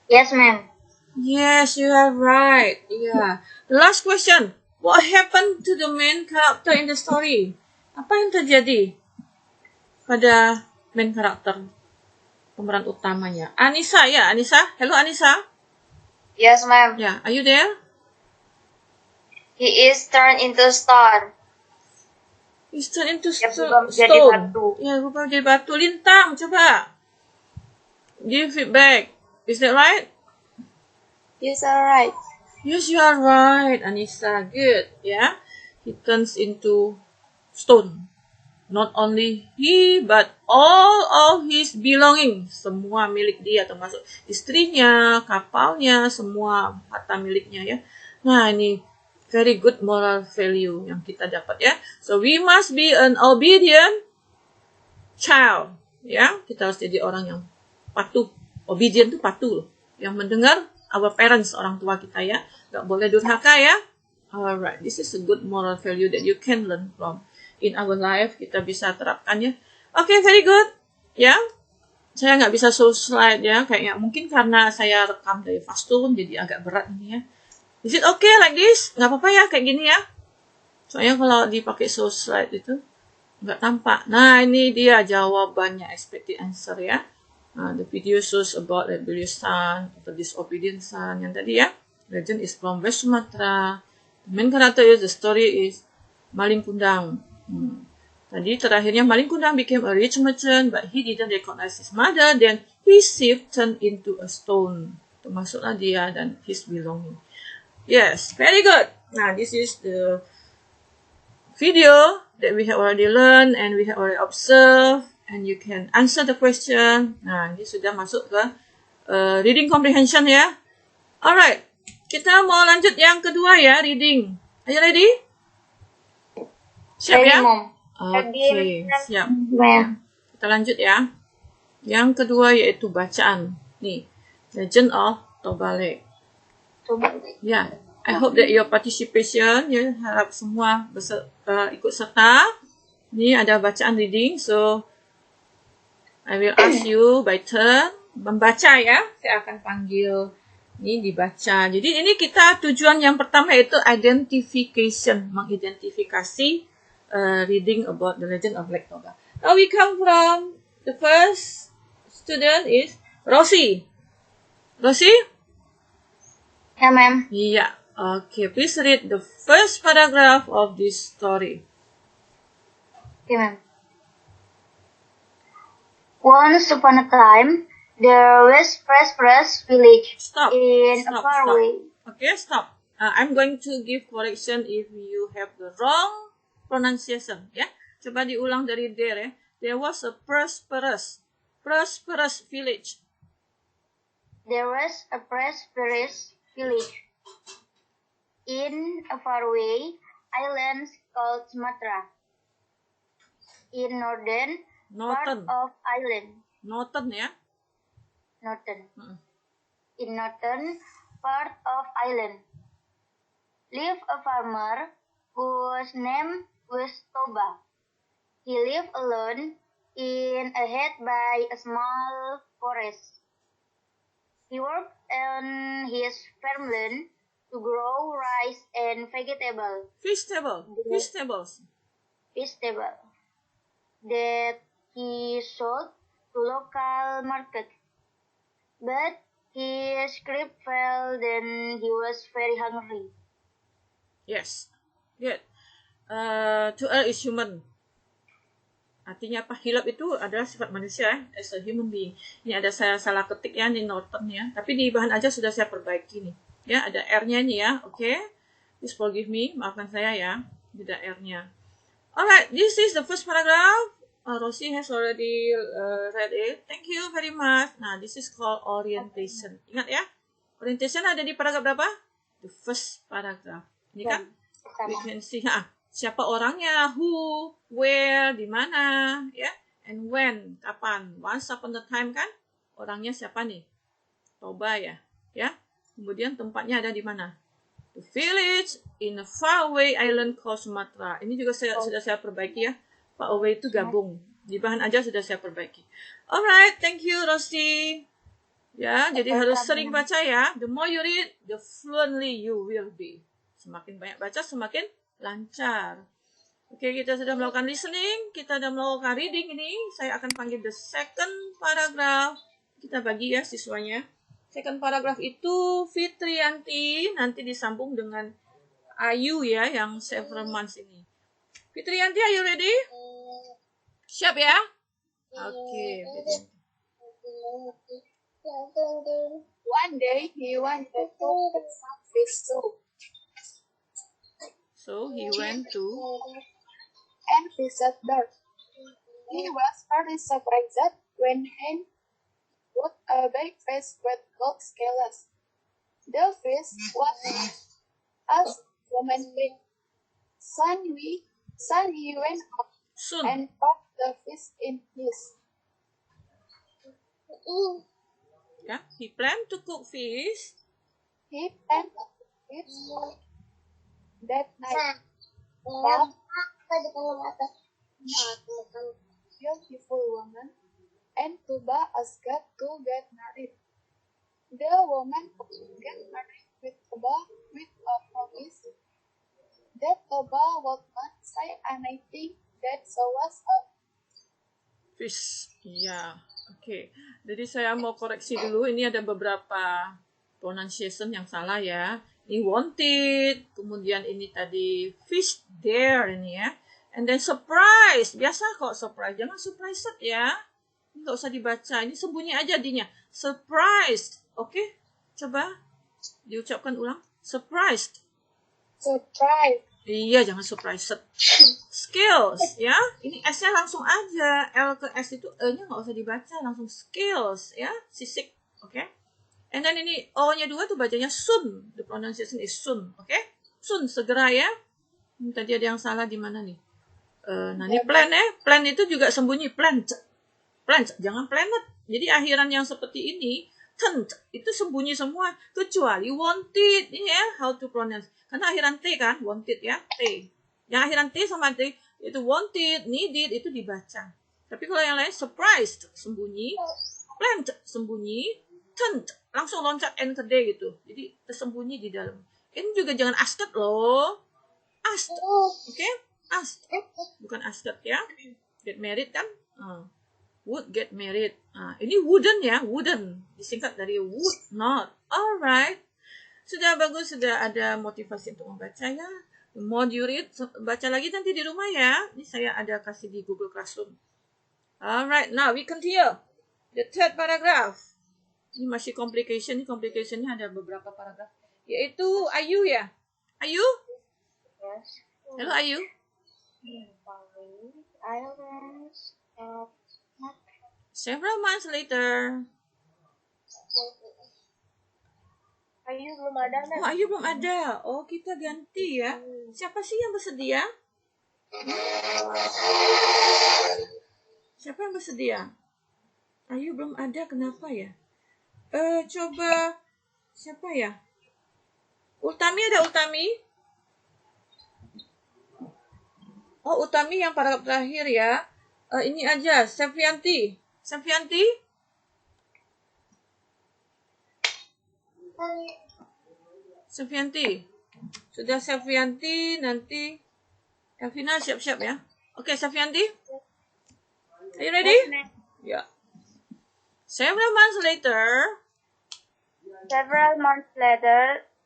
Yes, ma'am. Yes, you are right. Yeah. The last question. What happened to the main character in the story? Apa yang terjadi pada main karakter pemeran utamanya? Anissa ya, Anissa? Hello Anissa? Yes, ma'am. Yeah, are you there? He is turned into star. He's turned into Dia stone. berubah menjadi batu. Ya, berubah menjadi batu. Lintang, coba. Give feedback. Is that right? Yes, alright. Yes, you are right, Anissa. Good. Yeah. He turns into stone. Not only he, but all of his belongings. Semua milik dia, termasuk istrinya, kapalnya, semua harta miliknya ya. Nah, ini very good moral value yang kita dapat ya. So, we must be an obedient child. Ya, kita harus jadi orang yang patuh. Obedient itu patuh loh. Yang mendengar our parents, orang tua kita ya. Gak boleh durhaka ya. Alright, this is a good moral value that you can learn from. In our life, kita bisa terapkan ya. Okay, very good. Ya, saya nggak bisa show slide ya. Kayaknya mungkin karena saya rekam dari fast tune, jadi agak berat ini ya. Is it okay like this? Nggak apa-apa ya, kayak gini ya. Soalnya kalau dipakai show slide itu, nggak tampak. Nah, ini dia jawabannya, expected answer ya. The video shows about rebellious son, the disobedient son, yang tadi ya. Legend is from West Sumatra. The main character is, the story is Malin Kundang. Tadi terakhirnya Malin Kundang became a rich merchant, but he didn't recognize his mother. Then his ship turned into a stone. Termasuklah dia dan his belonging. Yes, very good. Now this is the video that we have already learned and we have already observed, and you can answer the question. Nah, ini sudah masuk ke reading comprehension ya. Alright, kita mau lanjut yang kedua ya, reading. Are you ready? Siap ya? Oke, siap. Kita lanjut ya. Yang kedua yaitu bacaan. Nih, Legend of Tobale. Ya, I hope that your participation, ya, harap semua ikut serta. Ini ada bacaan reading, so I will ask you by turn membaca ya. Saya akan panggil ini dibaca. Jadi ini kita tujuan yang pertama yaitu identification, mengidentifikasi reading about the Legend of Black Toga. Now we come from the first student is Rosie. Rosie? Ya, ma'am. Yeah. Okay, please read the first paragraph of this story. Okay, ma'am. Once upon a time, There was prosperous village Stop. in a Stop. far Stop. away. Okay, stop. I'm going to give correction if you have the wrong pronunciation. Ya, coba diulang dari there. Ya. There was a prosperous village. There was a prosperous village in a faraway island called Sumatra. In northern part Northern. of island. Northern ya. Northern. Mm. In northern part of island lived a farmer whose name was Toba. He lived alone in a hut by a small forest. He worked on his farmland to grow rice and Vegetables. vegetable that he sold to local market. But his crop failed and he was very hungry. Yes. Good. To err is human. Artinya apa? Hilap itu adalah sifat manusia as a human being. Ini ada saya salah ketik ya, ini northern ya. Tapi di bahan aja sudah saya perbaiki nih. Ya, ada R-nya nih ya. Oke. Please forgive me. Maafkan saya ya. Tidak R-nya. Alright, this is the first paragraph. Rosie has already read it. Thank you very much. Nah, this is called orientation. Ingat ya? Orientation ada di paragraf berapa? The first paragraph. Ini kan? We can see. Siapa orangnya? Who? Where? Di mana? Ya? And when? Kapan? Once upon a time kan? Orangnya siapa nih? Toba ya? Ya? Kemudian tempatnya ada di mana? The village in a faraway island called Sumatra. Ini juga sudah saya perbaiki ya. Far away itu gabung. Di bahan aja sudah saya perbaiki. Alright, thank you Rosie. Ya, jadi harus sering baca ya. The more you read, the fluently you will be. Semakin banyak baca, semakin lancar. Oke, kita sudah melakukan listening. Kita sudah melakukan reading ini. Saya akan panggil the second paragraph. Kita bagi ya siswanya. Second paragraph itu Fitriyanti nanti disambung dengan Ayu ya yang several months ini. Fitriyanti, are you ready? Siap ya? Oke. One day he wanted to get some fish soup. So he went to And fished there. He was very surprised when he put a big fish with gold scales. The fish was as romantic. Son he went up soon. and popped the fish in his. Yeah, he planned to cook fish. He planned to cook fish that night. But beautiful woman and Tuba asked to get married. The woman get married with Tuba with a promise that Tuba would not say anything that was a Fish. Ya, oke. Jadi saya mau koreksi dulu. Ini ada beberapa pronunciation yang salah ya. Ini wanted, kemudian ini tadi fish there ini ya. And then surprise. Biasa kok surprise. Jangan surprised ya. Ini nggak usah dibaca. Ini sembunyi aja dinya. Surprised. Oke? Coba diucapkan ulang. Surprised. surprise. Iya, jangan surprised. Skills, ya. Ini S-nya langsung aja. L ke S itu E-nya nggak usah dibaca. Langsung skills, ya. Sisik, oke. And then ini O-nya 2 tuh bacanya soon. The pronunciation is soon, oke. Soon, segera ya. Ini tadi ada yang salah di mana nih? Nah, ini plan ya. Plan itu juga sembunyi. Plant, jangan planet. Jadi akhiran yang seperti ini, tent, itu sembunyi semua. Kecuali wanted, ini ya. How to pronounce. Karena akhiran T kan, wanted ya, T. Yang akhiran T sama T, itu wanted, needed, itu dibaca. Tapi kalau yang lain, surprised, sembunyi. Plant, sembunyi. Tent, langsung loncat N ke D gitu. Jadi tersembunyi di dalam. Ini juga jangan asked loh. Asked, oke? Asked, bukan asked ya. Get married kan? Would get married. Ini wouldn't ya, wouldn't. Disingkat dari would not. Alright. Sudah bagus, sudah ada motivasi untuk membaca ya. More you read, baca lagi nanti di rumah ya. Ini saya ada kasih di Google Classroom. Alright, now we continue. The third paragraph. Ini masih complication. Ini complicationnya ada beberapa paragraf. Yaitu Ayu ya. Ayu? Yes. Hello Ayu. Islands of Several months later. Ayu belum ada, Nen. Oh Ayu belum ada. Oh kita ganti ya. Siapa sih yang bersedia? Siapa yang bersedia? Ayu belum ada, kenapa ya? Coba siapa ya? Utami ada Utami? Oh Utami yang paragraf terakhir ya. Ini aja Septianti. Septianti? Septianti. Sudah Septianti, nanti Elvina siap-siap ya. Oke, Septianti? Are you ready? Yeah. Several months later,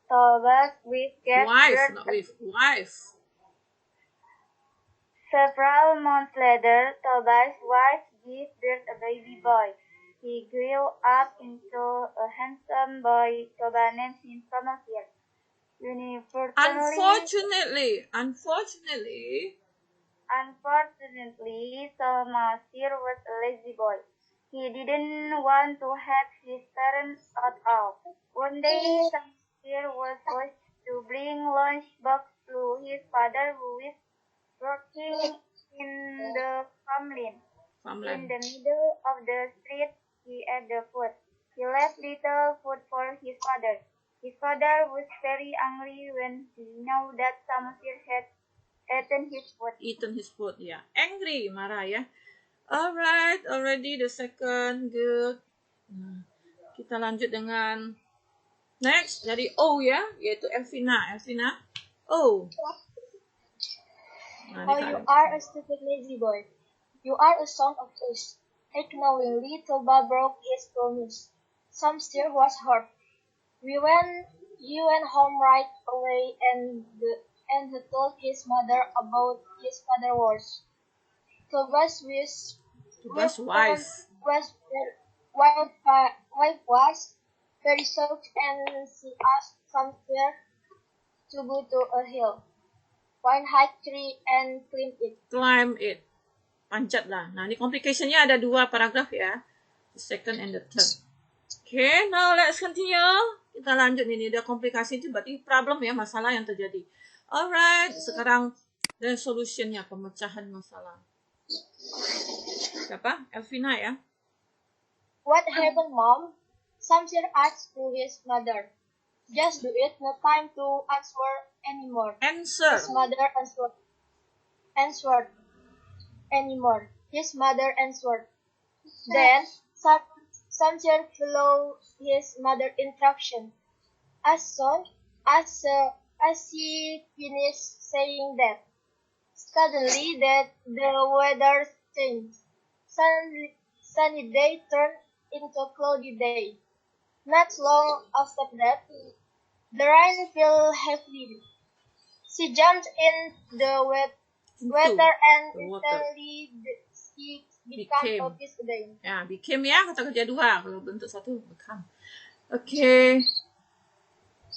Thomas with gave wife, birth. not with, wife. Several months later, Tobias' wife gave birth a baby boy. He grew up into a handsome boy. Tobias named him Thomasir. Unfortunately, Thomasir was a lazy boy. He didn't want to help his parents at all. One day, Thomasir was forced to bring lunch box to his father, who is working in the farmland. In the middle of the street, he ate the food. He left little food for his father. His father was very angry when he knew that Thomasir had eaten his food. Eaten his food, ya. Angry, marah ya. Alright, already the second, good. Nah, kita lanjut dengan next dari O ya, yaitu Elvina. Elvina, O. Nah, Oh, you are a stupid lazy boy. You are a son of us. Unknowingly, Toba broke his promise. Thomasir was hurt. He went home right away and he told his mother about his father's words. Toba's wife was very shocked and she asked Thomasir to go to a hill, find high tree and Climb it. Panjat lah. Nah, ini complicationnya ada 2 paragraf ya. The second and the third. Okay, now let's continue. Kita lanjut ini. Ada komplikasi itu berarti problem ya, masalah yang terjadi. Alright, sekarang resolutionnya, pemecahan masalah. Siapa? Elvina ya. What happened, Mom? Thomasir asked to his mother. Just do it, no time to answer anymore. His mother answered anymore. His mother answered. Then Thomasir followed his mother's instruction. As he finished saying that, suddenly the weather changed. Sunny day turned into cloudy day. Not long after that, the rain fell heavily. She jumped in the water and instantly she became a fish again. Ya, became ya, kata kerja 2. Kalau bentuk 1, become. Okay.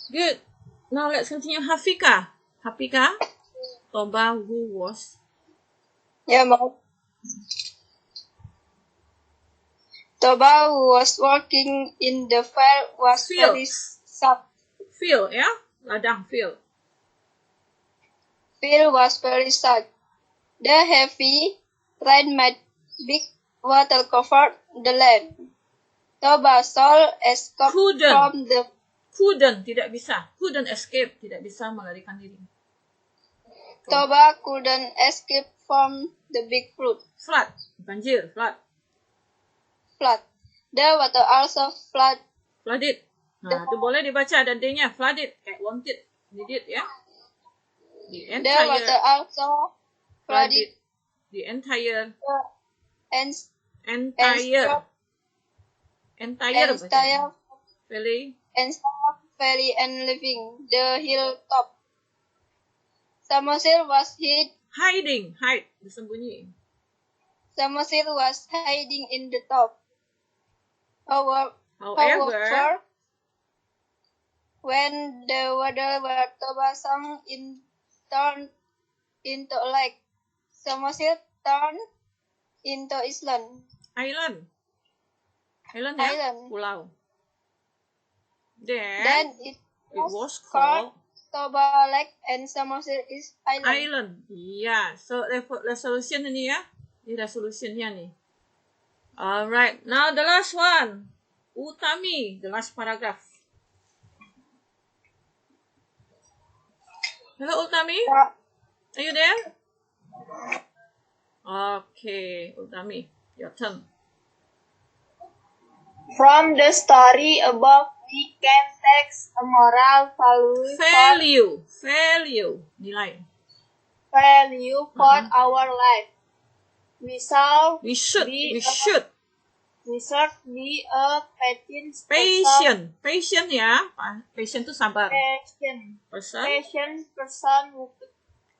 Good. Now let's continue. Hafika. Toba who was? Yeah, Mom. Toba who was working in the field was very sad. Field, ya? Ladang, field. Field was very sad. The heavy rain made big water covered the land. Toba soul escaped from the... Tidak bisa. Couldn't escape, tidak bisa melarikan diri. Toba couldn't escape from the big flood. Banjir, flood. The water also flooded. Nah, itu boleh dibaca ada D-nya, flooded, kayak wanted. Did ya. The water also flooded the entire valley and leaving the hilltop. Thomasir was hiding, disembunyi. Thomasir was hiding in the top. However, However, when the water were Toba turned into a lake, Samosil turned into island. island ya, Island. pulau. Then Then it it was called called Toba Lake and Samosil is island. island. Yeah, so resolution ini ya. Ini resolutionnya nih. Alright, now the last one. Utami, the last paragraph. Hello, Utami. Are you there? Okay, Utami, your turn. From the story above, we can take a moral Value, nilai. for our life. We should We be should. a Patient ya. Patient itu sabar. patient person who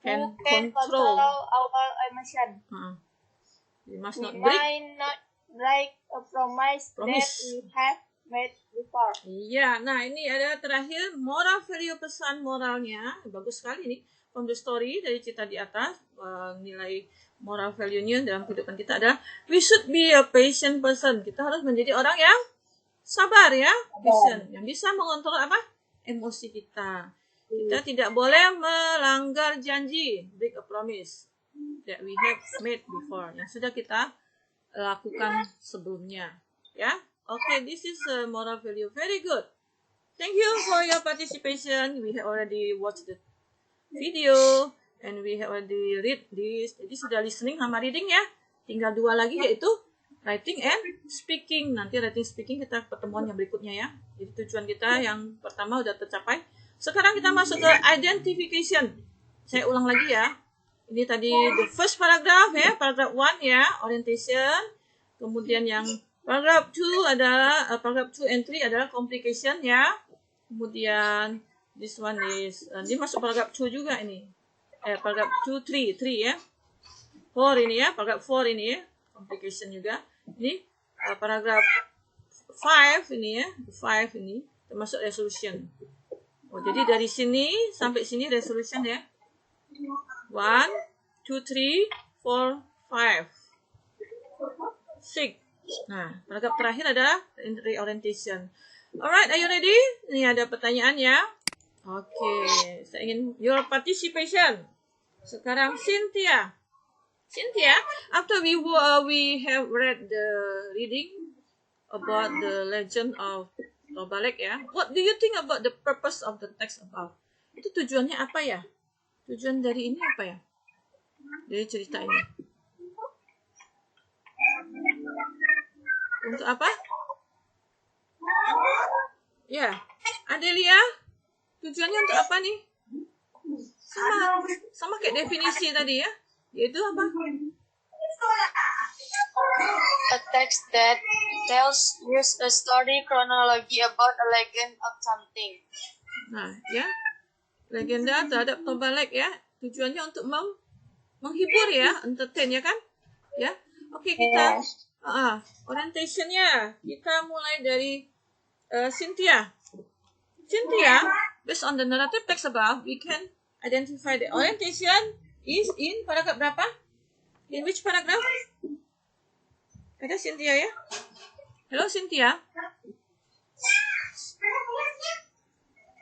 Can can control. our emotion. We must We not break. might not break a promise that we have made before. Iya, nah ini ada terakhir moral value, pesan moralnya. Bagus sekali nih. From the story dari cerita di atas, nilai moral value-nya dalam kehidupan kita adalah we should be a patient person. Kita harus menjadi orang yang sabar ya, patient, yang bisa mengontrol apa? Emosi kita. Kita tidak boleh melanggar janji, break a promise that we have made before, yang sudah kita lakukan sebelumnya. Ya, okay, this is a moral value. Very good. Thank you for your participation. We have already watched the video and we have already read this. Jadi sudah listening sama reading ya. Tinggal 2 lagi yaitu writing and speaking. Nanti writing speaking kita pertemuan yang berikutnya ya. Jadi tujuan kita yang pertama udah tercapai. Sekarang kita masuk ke identification. Saya ulang lagi ya. Ini tadi the first paragraph ya, paragraph 1 ya, orientation. Kemudian yang paragraph 2 adalah paragraph 2 and 3 adalah complication ya. Kemudian this one is ini masuk paragraph 2 juga ini. Paragraph 2, 3 ya. 4 ini ya, paragraph 4 ini ya. Complication juga. Ini paragraph 5 ini ya, 5 ini termasuk resolution. Oh, jadi dari sini sampai sini resolution ya. 1, 2, 3, 4, 5, 6. Nah, paragraf terakhir adalah reorientation. Alright, are you ready? Ini ada pertanyaan ya. Oke, saya ingin your participation. Sekarang Cynthia. Cynthia, after we have read the reading about the legend of Toba Lake ya. What do you think about the purpose of the text above? Itu tujuannya apa ya? Tujuan dari ini apa ya? Dari cerita ini. Untuk apa? Ya, Adelia, tujuannya untuk apa nih? Sama kayak definisi tadi ya. Yaitu apa? A text that tells a story chronology about a legend of something. Nah, ya. Legenda terhadap Toba Lake ya. Tujuannya untuk menghibur ya, entertain ya kan? Ya. Oke, kita orientationnya kita mulai dari Cynthia. Cynthia, based on the narrative text above, we can identify the orientation is in paragraph berapa? In which paragraph? Ada Cynthia ya? Hello Cynthia.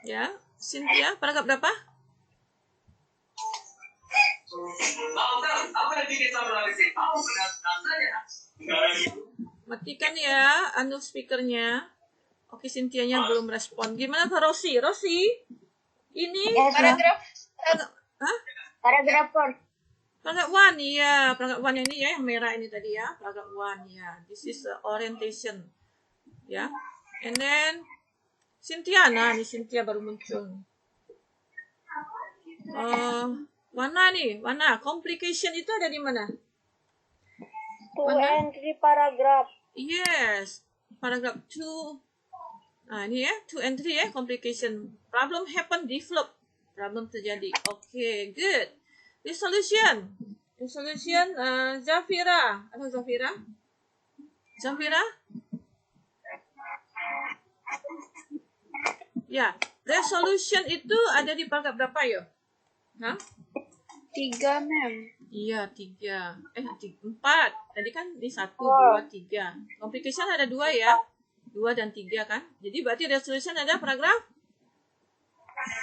Ya, Cynthia, paragraph berapa? Matikan ya, speakernya. Oke, Cynthia-nya belum respon. Gimana ke Rosi? Rosi, ini Paragraph Paragraph 4. paragraph 1 ya. Paragraph 1 ini ya, yang merah ini tadi ya. Paragraph 1 ya. This is orientation. Ya. And then Cynthia, nah ini Cynthia baru muncul. Warna nih, warna complication itu ada di mana? 2 and 3 paragraph. Yes, paragraph 2. Nah ini ya, 2 and 3 ya, complication. Problem happen, develop. Problem terjadi. Okay, good. Resolution. Zafira. Ada Zafira? Zafira? Ya, resolution itu ada di paragraf berapa yo? Hah? 3, ma'am. Iya, 4. Tadi kan di 1, 2, 3. Complication ada 2 ya. 2 dan 3 kan. Jadi berarti resolution ada paragraf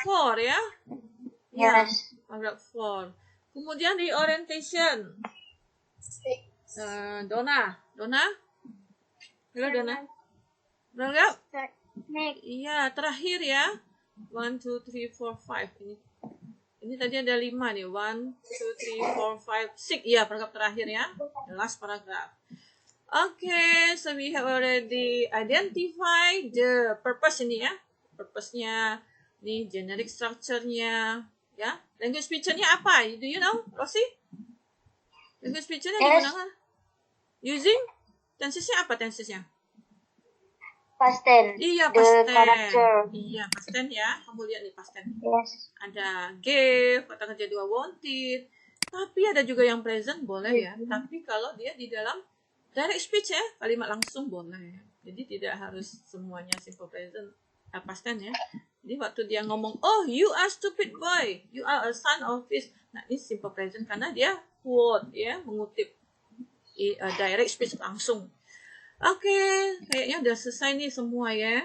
4 ya. Ya, Yes. paragraf 4. Kemudian reorientation. Donna. Halo Donna. Paragraf? Next. Iya, terakhir ya. 1, 2, 3, 4, 5. Ini tadi ada 5 nih. 1, 2, 3, 4, 5, 6. Iya, paragraf terakhir ya. The last paragraph. Okay, so we have already identified the purpose ini ya. Purpose-nya, nih generic structure-nya, ya. Language picture-nya apa? Do you know, Rosie? Language picture-nya Yes. digunakan using tenses-nya apa tensesnya? Past tense. Iya, The past character. tense. Iya, past tense ya. Kamu lihat nih past tense. Yes. Ada gave, kata kerja 2 wanted. Tapi ada juga yang present boleh ya. Tapi kalau dia di dalam direct speech ya, kalimat langsung boleh. Jadi tidak harus semuanya simple present, past tense ya. Jadi waktu dia ngomong, oh you are stupid boy, you are a son of fish. Nah ini simple present karena dia quote ya, mengutip direct speech langsung. Oke, kayaknya udah selesai nih semua ya.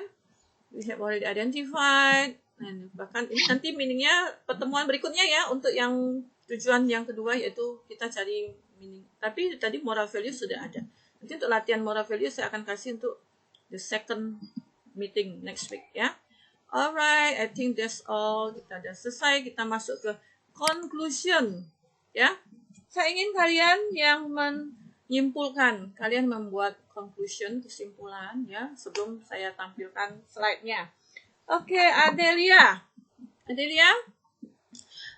We have already identified. Dan bahkan ini nanti meaningnya pertemuan berikutnya ya untuk yang tujuan yang kedua yaitu kita cari meaning. Tapi tadi moral value sudah ada. Nanti untuk latihan moral value saya akan kasih untuk the second meeting next week ya. Alright, I think that's all. Kita udah selesai. Kita masuk ke conclusion ya. Saya ingin kalian yang menyimpulkan, kalian membuat conclusion, kesimpulan ya sebelum saya tampilkan slide-nya. Oke, Adelia.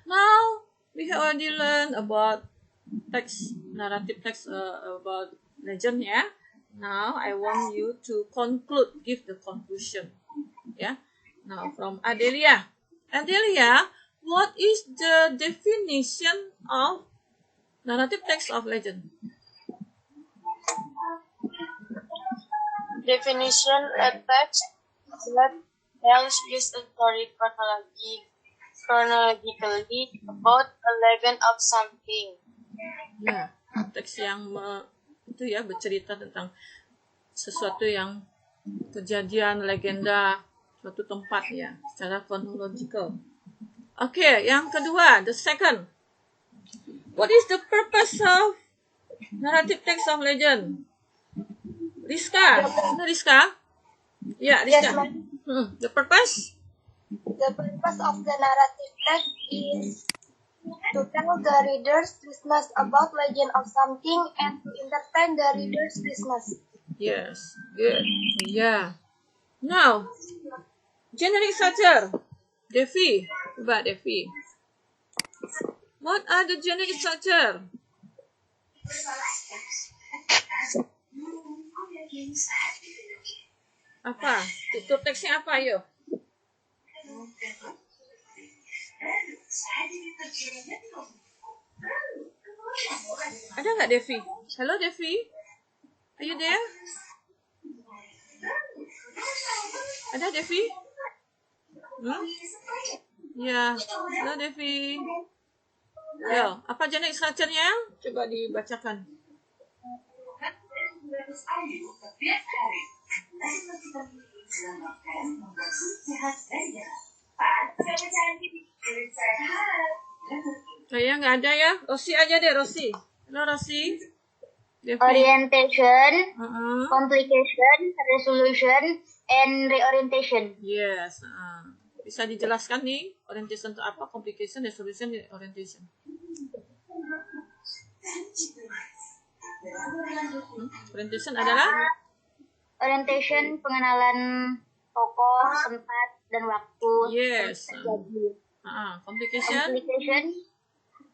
Now we have already learned about text, narrative text about legend ya. Now I want you to give the conclusion. Yeah. Now from Adelia. What is the definition of narrative text of legend? Definition: a text that tells this story chronologically about a legend of something. Ya, teks yang itu ya bercerita tentang sesuatu yang kejadian, legenda, suatu tempat ya, secara chronological. Oke, yang kedua, the second. What is the purpose of narrative text of legend? Rizka, mana Rizka? Ya, Rizka. Yes, ma'am. The purpose? The purpose of the narrative text is to tell the reader's business about legend of something and to entertain the reader's business. Yes, good. Yeah. Now, generic structure. Devi, coba Devi. What are the generic structure? Apa? Tutur teksnya apa, yuk? Ada nggak Devi? Hello Devi? Are you there? Ada Devi? Ya, halo Devi. Yo, apa jenis structure-nya? Coba dibacakan. Kayaknya nggak ada ya. Rosi aja deh, Rosi. Halo Rosi. Devi. Orientation, complication, resolution, and reorientation. Yes. Bisa dijelaskan nih orientation itu apa? Complication, resolution, orientation. Orientation adalah? Orientation, pengenalan tokoh, tempat, dan waktu. Yes. Complication?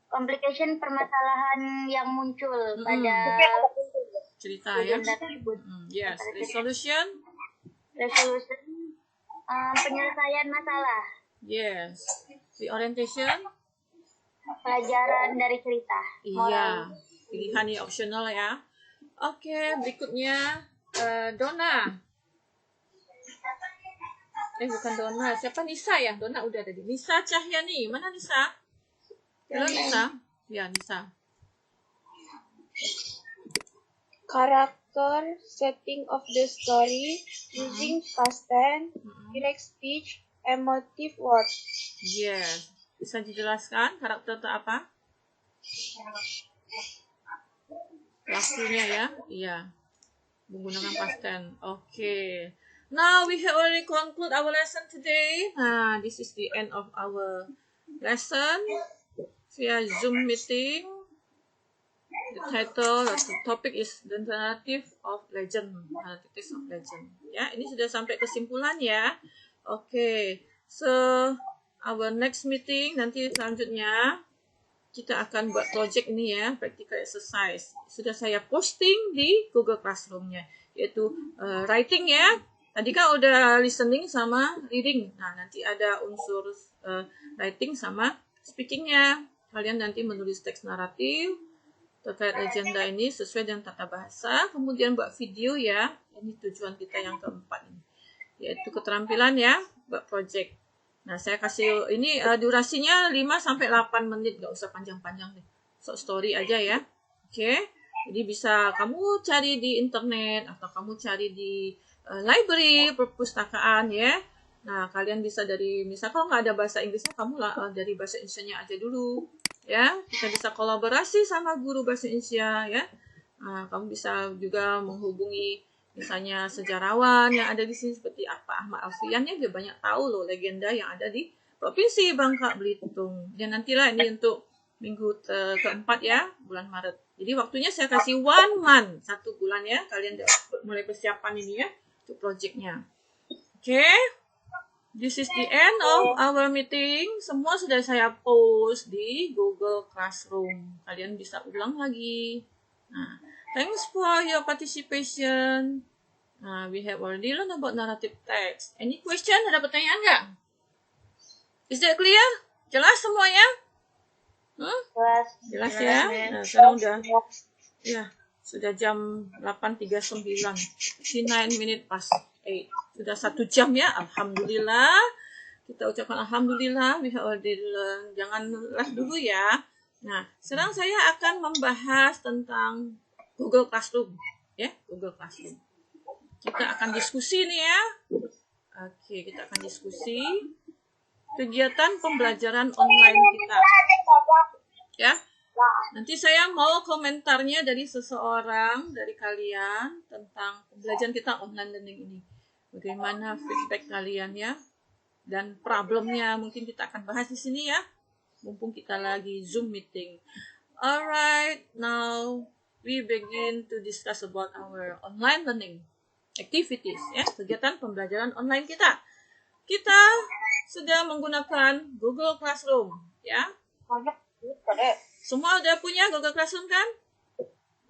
Complication, permasalahan yang muncul pada cerita ya. tersebut. Yes. Resolution? Penyelesaian masalah. Yes. Reorientation? Pelajaran dari cerita. Iya. Pilihan yang optional ya. Oke, berikutnya Donna. Bukan Dona. Siapa? Nisa ya? Dona udah tadi. Nisa Cahyani. Mana Nisa? Halo Nisa. Ya, Nisa. Character setting of the story using past tense, direct speech, emotive words. Yes. Bisa dijelaskan karakter itu apa? Pelakunya ya? Iya. Menggunakan past tense. Okay. Now we have already conclude our lesson today. This is the end of our lesson via Zoom meeting. The title, the topic is the narrative of legend. Narratives of legend. Ya, ini sudah sampai kesimpulan ya. Okay. So our next meeting nanti selanjutnya kita akan buat project ini ya, practical exercise. Sudah saya posting di Google Classroom-nya, yaitu writing ya. Tadi kan udah listening sama reading. Nah, nanti ada unsur writing sama speaking-nya. Kalian nanti menulis teks naratif terkait legenda ini sesuai dengan tata bahasa. Kemudian buat video ya. Ini tujuan kita yang keempat ini, yaitu keterampilan ya, buat project. Nah, saya kasih ini durasinya 5-8 menit, nggak usah panjang-panjang deh. Short story aja ya. Oke. Jadi bisa kamu cari di internet atau kamu cari di library, perpustakaan ya. Nah, kalian bisa dari, misal kalau nggak ada bahasa Inggrisnya, kamu dari bahasa Indonesia aja dulu. Ya, kita bisa kolaborasi sama guru bahasa Indonesia ya. Nah, kamu bisa juga menghubungi misalnya sejarawan yang ada di sini seperti apa Ahmad Alfian ya, dia banyak tahu loh legenda yang ada di Provinsi Bangka Belitung. Dan nantilah ini untuk minggu keempat ya, bulan Maret. Jadi waktunya saya kasih 1 month, 1 bulan ya. Kalian mulai persiapan ini ya untuk projectnya. Oke. This is the end of our meeting. Semua sudah saya post di Google Classroom. Kalian bisa ulang lagi. Nah, thanks for your participation. We have already learned about narrative text. Any question? Ada pertanyaan nggak? Is that clear? Jelas semuanya? Jelas ya? Nah, sekarang udah, ya, sudah jam 8.39. 9 minutes past 8. Sudah 1 jam ya. Alhamdulillah. Kita ucapkan Alhamdulillah. We have already learned. Jangan lelah dulu ya. Nah, sekarang saya akan membahas tentang Google Classroom. Ya, Google Classroom. Kita akan diskusi nih ya. Oke, kita akan diskusi kegiatan pembelajaran online kita. Ya. Nanti saya mau komentarnya dari seseorang dari kalian tentang pembelajaran kita online learning ini. Bagaimana feedback kalian ya? Dan problemnya mungkin kita akan bahas di sini ya. Mumpung kita lagi Zoom meeting. Alright, now we begin to discuss about our online learning activities ya, kegiatan pembelajaran online kita. Kita sudah menggunakan Google Classroom ya. Semua udah punya Google Classroom kan?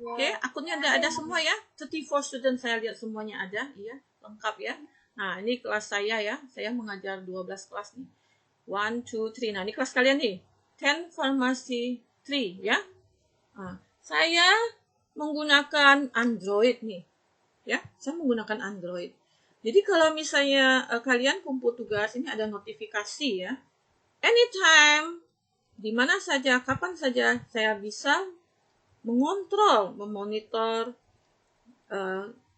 Oke, akunnya ada semua ya. 34 student saya lihat semuanya ada, iya, lengkap ya. Nah, ini kelas saya ya. Saya mengajar 12 kelas nih. 1, 2, 3. Nah, ini kelas kalian nih. 10 Pharmacy 3 ya. Nah, saya menggunakan Android nih. Ya, saya menggunakan Android. Jadi kalau misalnya kalian kumpul tugas, ini ada notifikasi ya. Anytime, di mana saja, kapan saja saya bisa mengontrol, memonitor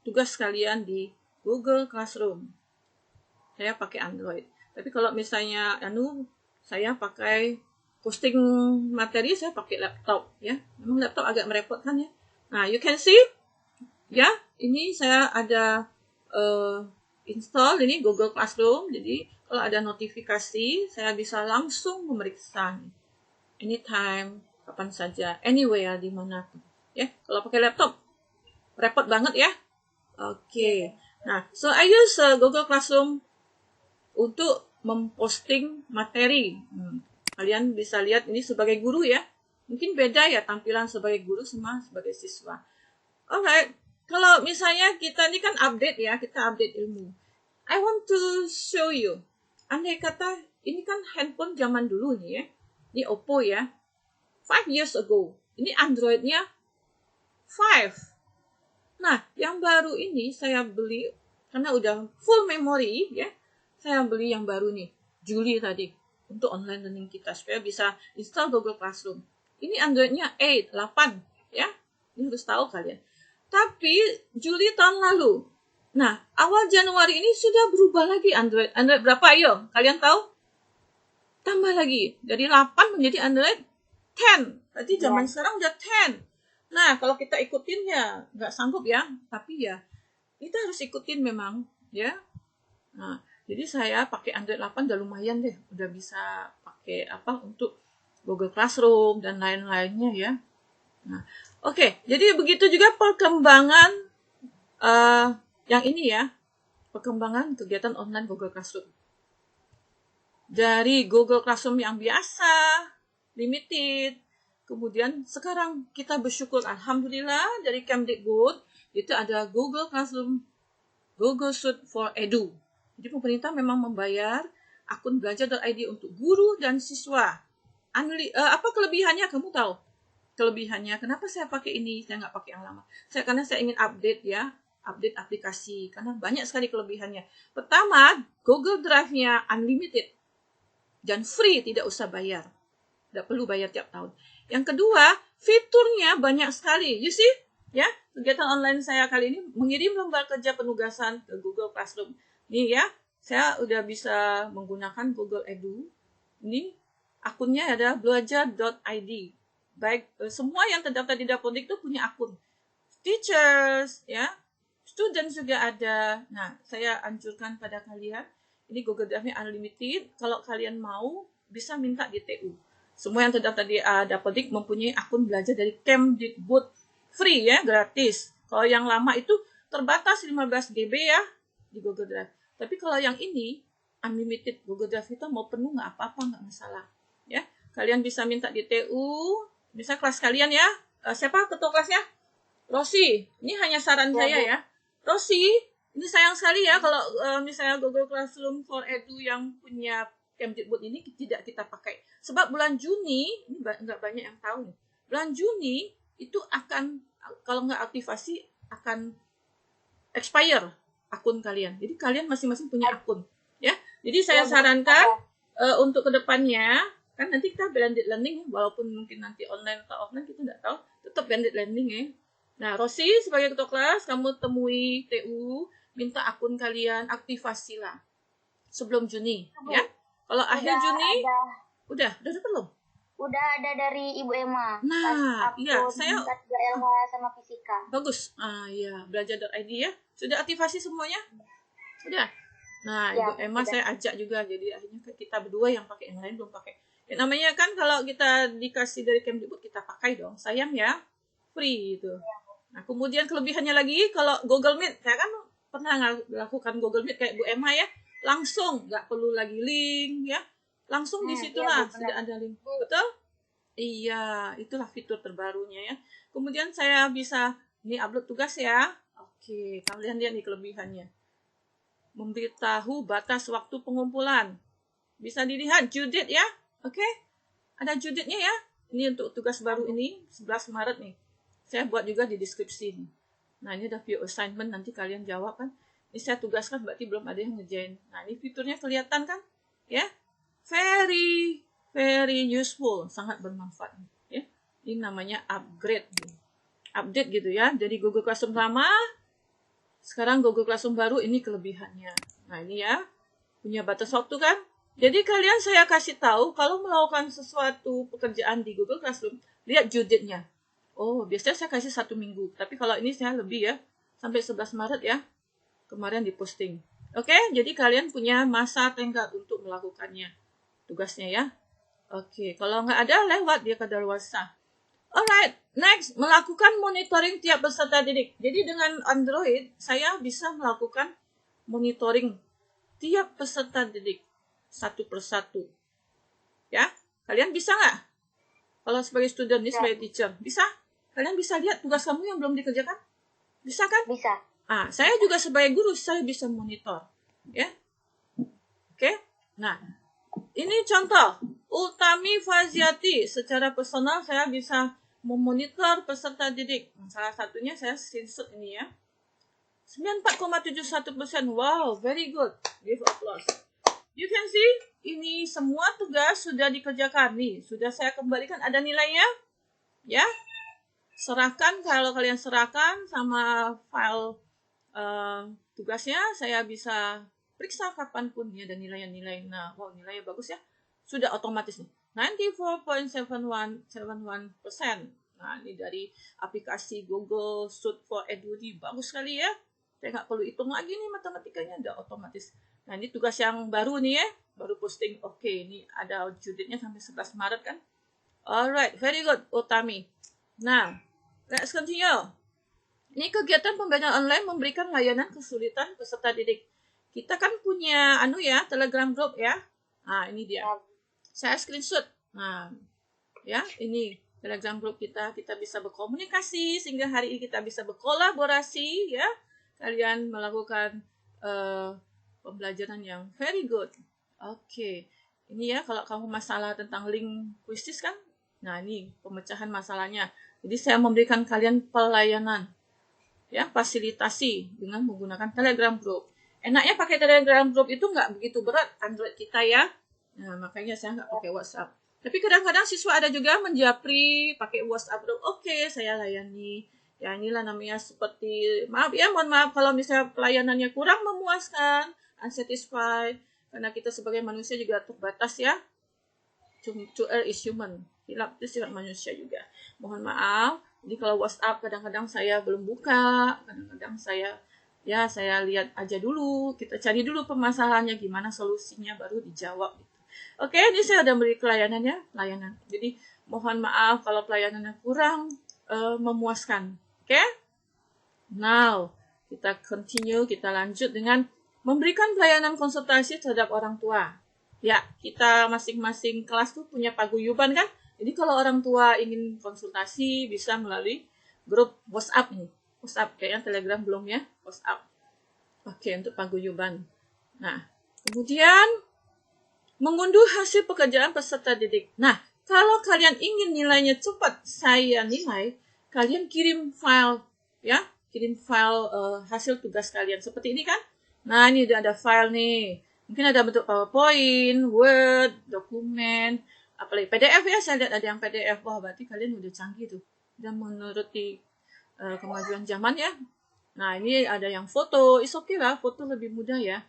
tugas kalian di Google Classroom. Saya pakai Android. Tapi kalau misalnya saya pakai posting materi, saya pakai laptop ya. Memang laptop agak merepotkan ya. Nah, you can see ya, ini saya ada install ini Google Classroom. Jadi kalau ada notifikasi, saya bisa langsung memeriksa anytime, kapan saja, anywhere, di mana pun. Ya, kalau pakai laptop repot banget ya. Oke. Nah, so I use Google Classroom untuk memposting materi. Kalian bisa lihat ini sebagai guru ya. Mungkin beda ya tampilan sebagai guru sama sebagai siswa. Alright. Kalau misalnya kita ini kan update ya, kita update ilmu. I want to show you. Andai kata ini kan handphone zaman dulu nih ya. Ini Oppo ya. 5 years ago. Ini Android-nya 5. Nah, yang baru ini saya beli karena udah full memory ya. saya beli yang baru nih, Juli tadi, untuk online learning kita, supaya bisa install Google Classroom. Ini Android-nya 8, ya. Ini harus tahu kalian. Tapi Juli tahun lalu, nah, awal Januari ini sudah berubah lagi Android. Android berapa, ayo? Kalian tahu? Tambah lagi. Dari 8 menjadi Android 10. Berarti zaman sekarang udah 10. Nah, kalau kita ikutin ya, nggak sanggup ya. Tapi ya, kita harus ikutin memang, ya. Nah, jadi saya pakai Android 8 udah lumayan deh. Udah bisa pakai untuk Google Classroom dan lain-lainnya ya. Nah, oke. Jadi begitu juga perkembangan yang ini ya. Perkembangan kegiatan online Google Classroom. Dari Google Classroom yang biasa, limited, kemudian sekarang kita bersyukur Alhamdulillah dari Kemdikbud itu ada Google Classroom, Google Suite for Edu. Jadi pemerintah memang membayar akun belajar.id untuk guru dan siswa. Apa kelebihannya kamu tahu? Kelebihannya, kenapa saya pakai ini, saya nggak pakai yang lama? Karena saya ingin update ya, update aplikasi, karena banyak sekali kelebihannya. Pertama, Google Drive-nya unlimited dan free, tidak usah bayar. Tidak perlu bayar tiap tahun. Yang kedua, fiturnya banyak sekali. You see? Ya, kegiatan online saya kali ini mengirim lembar kerja penugasan ke Google Classroom. Nih ya, saya udah bisa menggunakan Google Edu. Ini akunnya ada belajar.id. Baik, semua yang terdaftar di Dapodik itu punya akun. Teachers, ya, students juga ada. Nah, saya anjurkan pada kalian, ini Google Drive-nya unlimited. Kalau kalian mau, bisa minta di TU. Semua yang terdaftar di Dapodik mempunyai akun belajar dari Kemdikbud. Free ya, gratis. Kalau yang lama itu terbatas 15 GB ya di Google Drive. Tapi kalau yang ini, unlimited Google Drive kita mau penuh nggak apa-apa, nggak masalah. Ya, kalian bisa minta di TU, bisa kelas kalian ya. Siapa ketua kelasnya? Rosi. Ini hanya saran saya ya. Rosi, ini sayang sekali ya kalau misalnya Google Classroom for Edu yang punya Kemdikbud ini tidak kita pakai. Sebab bulan Juni, ini nggak banyak yang tahu nih. Bulan Juni itu akan, kalau nggak aktivasi, akan expire akun kalian. Jadi kalian masing-masing punya akun. Ya, jadi saya sarankan untuk kedepannya, kan nanti kita blended learning, walaupun mungkin nanti online atau offline kita nggak tahu, tetap blended learning ya. Nah, Rosi sebagai ketua kelas, kamu temui TU, minta akun kalian aktivasilah sebelum Juni, ya. Kalau akhir Juni, udah belum? Udah ada dari Ibu Emma. Nah, iya, saya LH sama fisika. bagus. Ya, belajar.id ya. Sudah aktivasi semuanya? Sudah. Nah, Ya, Ibu Emma saya ajak juga, jadi akhirnya kita berdua yang pakai, yang lain belum pakai. Ya, namanya kan kalau kita dikasih dari Kemdikbud kita pakai dong. Sayang ya, free gitu. Nah, kemudian kelebihannya lagi, kalau Google Meet, saya kan pernah lakukan Google Meet kayak Bu Emma ya, langsung, nggak perlu lagi link ya, langsung di situlah sudah ada link. Betul? Iya, itulah fitur terbarunya ya. Kemudian saya bisa, ini upload tugas ya. Oke, kalian lihat nih kelebihannya. Memberitahu batas waktu pengumpulan. Bisa dilihat due date ya. Oke, ada due date-nya ya. Ini untuk tugas baru ini, 11 Maret nih. Saya buat juga di deskripsi. Nah, ini ada view assignment, nanti kalian jawab kan. Ini saya tugaskan, berarti belum ada yang ngerjain. Nah, ini fiturnya kelihatan kan? Ya, very useful, sangat bermanfaat. Ya, ini namanya upgrade, update gitu ya. Dari Google Classroom lama, sekarang Google Classroom baru, ini kelebihannya. Nah, ini ya, punya batas waktu kan? Jadi kalian saya kasih tahu, kalau melakukan sesuatu pekerjaan di Google Classroom, lihat due date-nya. Oh, biasanya saya kasih 1 minggu. Tapi kalau ini saya lebih ya, sampai 11 Maret ya. Kemarin diposting. Oke, jadi kalian punya masa tenggat untuk melakukannya. Tugasnya ya. Oke, kalau nggak ada, lewat dia kadaluarsa. Alright, next, melakukan monitoring tiap peserta didik. Jadi dengan Android, saya bisa melakukan monitoring tiap peserta didik. Satu persatu. Ya, kalian bisa nggak? Kalau sebagai student, ini sebagai teacher, bisa? Kalian bisa lihat tugas kamu yang belum dikerjakan? Bisa kan? Bisa. Saya juga sebagai guru, saya bisa monitor. Ya. Oke. Nah, ini contoh. Utami Faziati. Secara personal, saya bisa memonitor peserta didik. Salah satunya saya screenshot ini ya. 94,71%. Wow, very good. Give applause. you can see ini semua tugas sudah dikerjakan nih. Sudah saya kembalikan, ada nilainya. Ya. Serahkan, kalau kalian serahkan sama file tugasnya, saya bisa periksa kapanpun ya, ada nilai-nilai. Nah, wow, nilainya bagus ya. Sudah otomatis nih. 94.71%. Nah, ini dari aplikasi Google Suite for Edu ini bagus sekali ya. Saya nggak perlu hitung lagi nih matematikanya, udah otomatis. Nah, ini tugas yang baru nih ya, baru posting. Oke, ini ada due date-nya sampai 11 Maret kan. Alright, very good, Utami. Nah, let's continue. Ini kegiatan pembelajaran online memberikan layanan kesulitan peserta didik. Kita kan punya Telegram group ya. Nah, ini dia. Saya screenshot. Nah, ya, ini Telegram group kita bisa berkomunikasi sehingga hari ini kita bisa berkolaborasi ya. Kalian melakukan pembelajaran yang very good. Oke. Ini ya, kalau kamu masalah tentang linguistis kan. Nah, ini pemecahan masalahnya. Jadi saya memberikan kalian pelayanan ya, fasilitasi dengan menggunakan Telegram group. Enaknya pakai Telegram group itu nggak begitu berat Android kita ya. Nah, makanya saya nggak pakai WhatsApp. Tapi kadang-kadang siswa ada juga menjapri pakai WhatsApp group. Oke, saya layani. Ya, inilah namanya seperti, mohon maaf kalau misalnya pelayanannya kurang memuaskan, unsatisfied, karena kita sebagai manusia juga terbatas ya. To err is human. Hilap itu sifat manusia juga. Mohon maaf. Jadi kalau WhatsApp kadang-kadang saya belum buka, kadang-kadang saya lihat aja dulu, kita cari dulu permasalahannya, gimana solusinya, baru dijawab. Oke, ini saya udah beri pelayanan. Jadi mohon maaf kalau pelayanannya kurang memuaskan. Oke? Now, kita continue, kita lanjut dengan memberikan pelayanan konsultasi terhadap orang tua. Ya, kita masing-masing kelas tuh punya paguyuban kan? Jadi kalau orang tua ingin konsultasi bisa melalui grup WhatsApp nih. WhatsApp, kayaknya Telegram belum ya, WhatsApp. Oke, untuk paguyuban. Nah, kemudian mengunduh hasil pekerjaan peserta didik. Nah, kalau kalian ingin nilainya cepat saya nilai, kalian kirim file ya, hasil tugas kalian seperti ini kan. Nah, ini udah ada file nih. Mungkin ada bentuk PowerPoint, Word, dokumen, apalagi PDF ya, saya lihat ada yang PDF. Wah, berarti kalian udah canggih tuh. Udah menuruti kemajuan zaman ya. Nah, ini ada yang foto. It's okay lah, foto lebih mudah ya.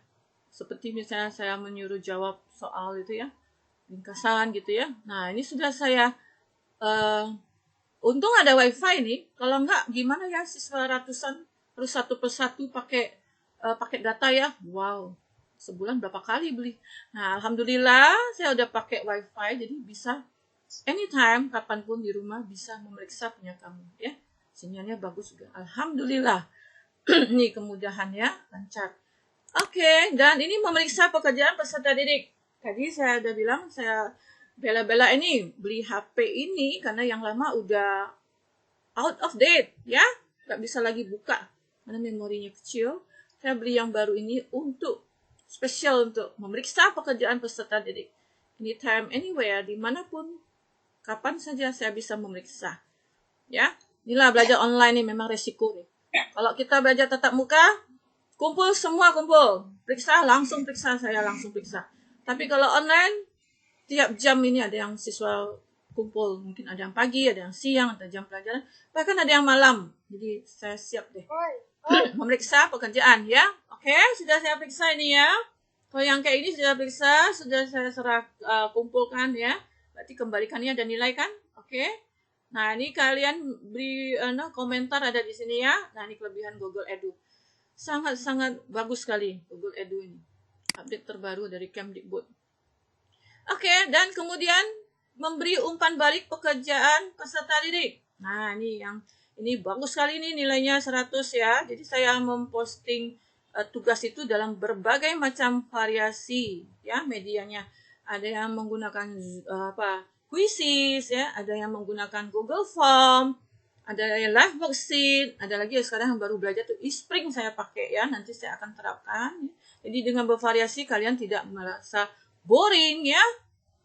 Seperti misalnya saya menyuruh jawab soal itu ya, ringkasan gitu ya. Nah, ini sudah saya, untung ada wifi nih. Kalau enggak, gimana ya, siswa ratusan harus satu persatu pakai data ya. Wow, sebulan berapa kali beli. Nah, alhamdulillah saya udah pakai wifi, jadi bisa anytime, kapanpun di rumah bisa memeriksa punya kamu ya. Sinyalnya bagus juga, alhamdulillah. Ini kemudahan ya, lancar. Oke, dan ini memeriksa pekerjaan peserta didik. Tadi saya udah bilang, saya bela-bela ini beli HP ini karena yang lama udah out of date ya, nggak bisa lagi buka karena memorinya kecil. Saya beli yang baru ini untuk spesial untuk memeriksa pekerjaan peserta didik. Anytime, anywhere, dimanapun, kapan saja saya bisa memeriksa. Ya, inilah belajar online nih memang resiko nih. Kalau kita belajar tatap muka, semua kumpul, langsung periksa. Tapi kalau online, tiap jam ini ada yang siswa kumpul, mungkin ada yang pagi, ada yang siang, ada jam pelajaran, bahkan ada yang malam. Jadi saya siap deh memeriksa pekerjaan ya. Oke, sudah saya periksa ini ya. Kalau yang kayak ini sudah periksa, sudah saya kumpulkan ya. Berarti kembalikannya ada nilai kan? Oke. Nah, ini kalian beri komentar ada di sini ya. Nah, ini kelebihan Google Edu. Sangat-sangat bagus sekali Google Edu ini. Update terbaru dari Kemdikbud. Oke, dan kemudian memberi umpan balik pekerjaan peserta didik. Nah, ini bagus sekali ini nilainya 100 ya. Jadi saya memposting tugas itu dalam berbagai macam variasi ya medianya. Ada yang menggunakan Quizzes ya, ada yang menggunakan Google Form, ada yang live worksheet, ada lagi sekarang yang baru belajar tuh eSpring saya pakai ya, nanti saya akan terapkan. Jadi dengan bervariasi kalian tidak merasa boring ya.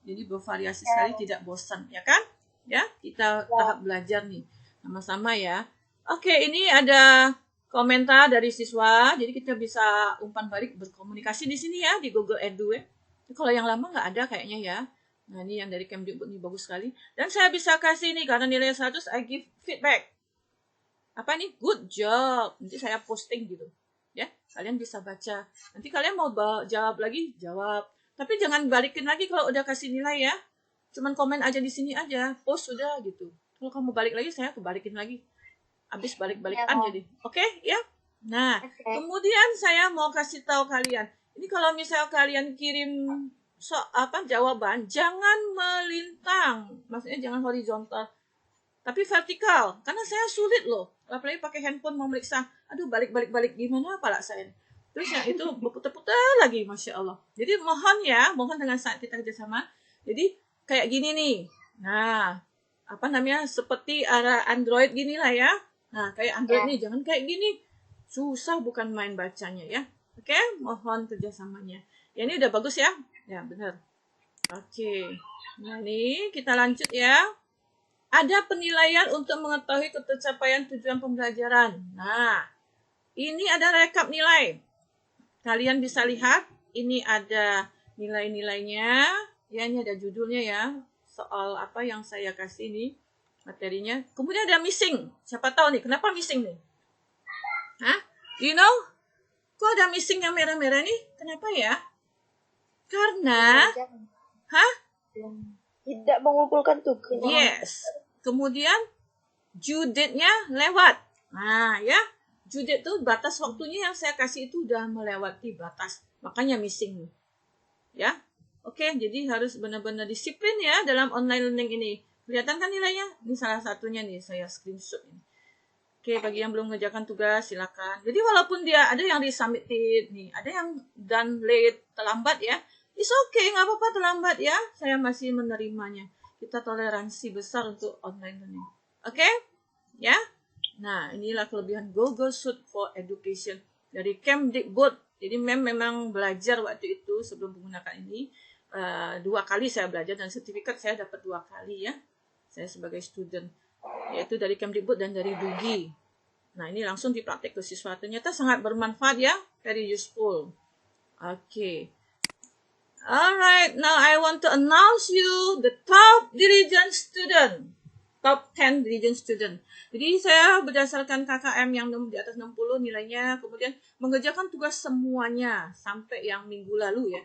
Jadi bervariasi sekali, tidak bosan ya kan? Ya, kita tahap belajar nih sama-sama ya. Oke, ini ada komentar dari siswa. Jadi kita bisa umpan balik berkomunikasi di sini ya di Google Edu ya. Kalau yang lama nggak ada kayaknya ya. Nah, ini yang dari Kemdikbud ini bagus sekali. Dan saya bisa kasih nih, karena nilai 100, I give feedback. Apa nih? Good job. Nanti saya posting gitu. Ya, kalian bisa baca. Nanti kalian mau jawab lagi, jawab. Tapi jangan balikin lagi kalau udah kasih nilai ya. Cuman komen aja di sini aja. Post sudah gitu. Kalau kamu balik lagi, saya kebalikin lagi. Habis balik-balikan jadi. Oke, ya? Nah, kemudian saya mau kasih tahu kalian. Ini kalau misal kalian kirim jawaban, jangan melintang. Maksudnya jangan horizontal, tapi vertikal. Karena saya sulit loh. Apalagi pakai handphone memeriksa. Aduh, balik gimana pala saya. Terus yang itu berputar-putar lagi, Masya Allah. Jadi mohon dengan saat kita kerjasama. Jadi kayak gini nih. Nah, seperti arah Android gini lah ya. Nah, kayak Android nih, jangan kayak gini. Susah bukan main bacanya ya. Oke, mohon kerjasamanya. Ya, ini udah bagus ya. Ya, benar. Oke. Nah, ini kita lanjut ya. Ada penilaian untuk mengetahui pencapaian tujuan pembelajaran. Nah, ini ada rekap nilai. Kalian bisa lihat, ini ada nilai-nilainya. Ya, ini ada judulnya ya. Soal apa yang saya kasih nih, materinya. Kemudian ada missing. Siapa tahu nih, kenapa missing nih? Hah? You know? Kok ada missing yang merah-merah nih? Kenapa ya? Karena, tidak mengumpulkan tugas. Yes. Kemudian, due date-nya lewat. Nah, ya. Due date itu batas waktunya yang saya kasih itu udah melewati batas. Makanya missing. Ya. Oke, jadi harus benar-benar disiplin ya dalam online learning ini. Kelihatan kan nilainya? Ini salah satunya nih, saya screenshot ini. Oke, bagi yang belum mengerjakan tugas, silakan. Jadi walaupun dia ada yang resubmitted nih, ada yang done late, terlambat ya. It's okay, nggak apa-apa terlambat ya. Saya masih menerimanya. Kita toleransi besar untuk online learning. Oke? Ya? Nah, inilah kelebihan Google Suite for Education dari Kemdikbud. Jadi memang belajar waktu itu sebelum menggunakan ini. 2 kali saya belajar dan sertifikat saya dapat 2 kali ya. Saya sebagai student. Yaitu dari Kemdikbud dan dari Dugi. Nah, ini langsung dipraktek ke siswa. Ternyata sangat bermanfaat ya. Very useful. Oke. Alright, now I want to announce you the top diligent student. Top 10 diligent student. Jadi saya berdasarkan KKM yang di atas 60 nilainya, kemudian mengerjakan tugas semuanya sampai yang minggu lalu ya.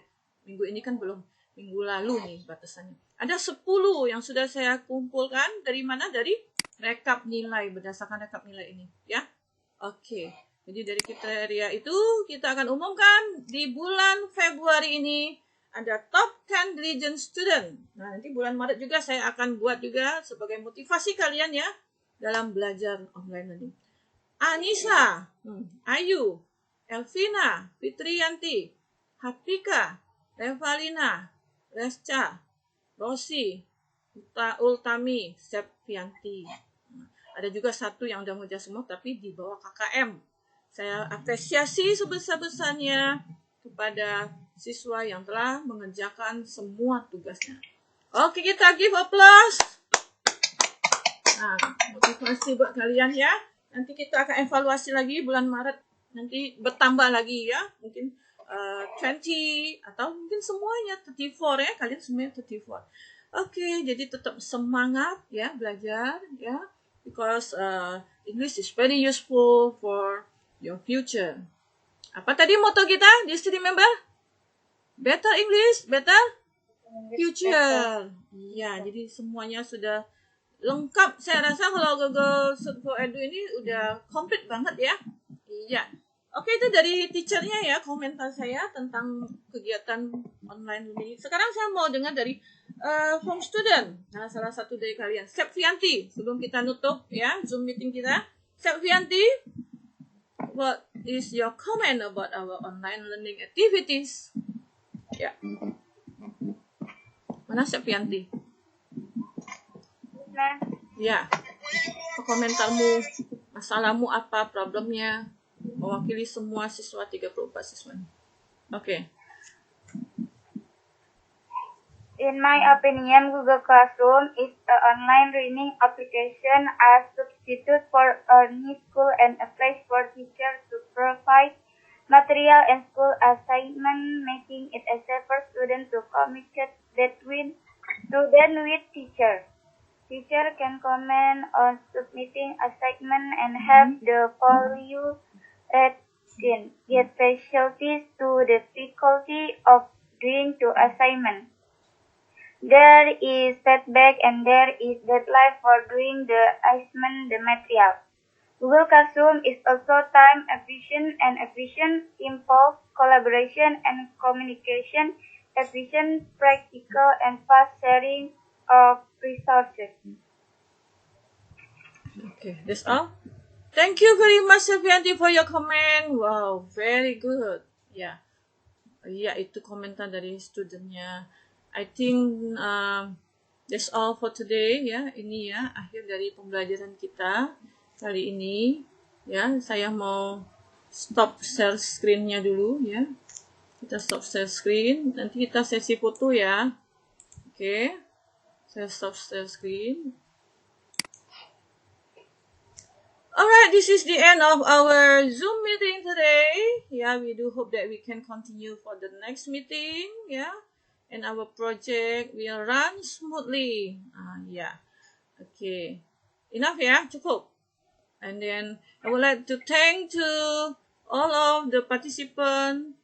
Minggu ini kan belum. Minggu lalu nih batasannya. Ada 10 yang sudah saya kumpulkan. Dari mana? Dari rekap nilai, berdasarkan rekap nilai ini. Ya. Oke. Jadi dari kriteria itu kita akan umumkan di bulan Februari ini. Ada top 10 diligent student. Nah, nanti bulan Maret juga saya akan buat juga sebagai motivasi kalian ya dalam belajar online learning. Anissa, Ayu, Elvina, Fitriyanti, Hapika, Revalina, Resca, Rosi, Ultami, Septianti. Ada juga satu yang udah mengerjakan semua tapi di bawah KKM. Saya apresiasi sebesar-besarnya kepada siswa yang telah mengerjakan semua tugasnya. Oke, kita give applause. Nah, motivasi buat kalian ya. Nanti kita akan evaluasi lagi bulan Maret. Nanti bertambah lagi ya. Mungkin 20 atau mungkin semuanya 34 ya. Kalian semuanya 34. Oke, jadi tetap semangat ya belajar ya. Because English is very useful for your future. Apa tadi moto kita? Do you still remember? Better English, better future. Iya, jadi semuanya sudah lengkap. Saya rasa kalau Google Suite for Edu ini udah komplit banget ya. Iya. Oke, itu dari teachernya ya, komentar saya tentang kegiatan online ini. Sekarang saya mau dengar dari home student. Nah, salah satu dari kalian, Septianti. Sebelum kita nutup ya Zoom meeting kita, Septianti, what is your comment about our online learning activities? Ya. Mana Septianti? Nah, Ya. Komentarmu, masalahmu apa, problemnya? Mewakili semua siswa 34 siswa. Oke. in my opinion, Google Classroom is an online learning application as substitute for any school and a place for teachers to provide material and school assignment, making it easier for students to assignment and help the red skin get specialties to the difficulty of doing the assignment. There is setback and there is deadline for doing the assignment the material. Google Classroom is also time efficient and efficient, involves collaboration and communication, efficient, practical, and fast sharing of resources. Okay, that's all. Thank you very much, Selvianti, for your comment. Wow, very good. Ya, ya itu komentar dari studentnya. I think that's all for today ya. Ini ya akhir dari pembelajaran kita kali ini. Ya, saya mau stop share screen-nya dulu ya. Kita stop share screen. Nanti kita sesi foto ya. Oke. Saya stop share screen. Alright, this is the end of our Zoom meeting today. Yeah, we do hope that we can continue for the next meeting. Yeah, and our project will run smoothly. Yeah, okay. Enough ya, cukup. And then I would like to thank to all of the participants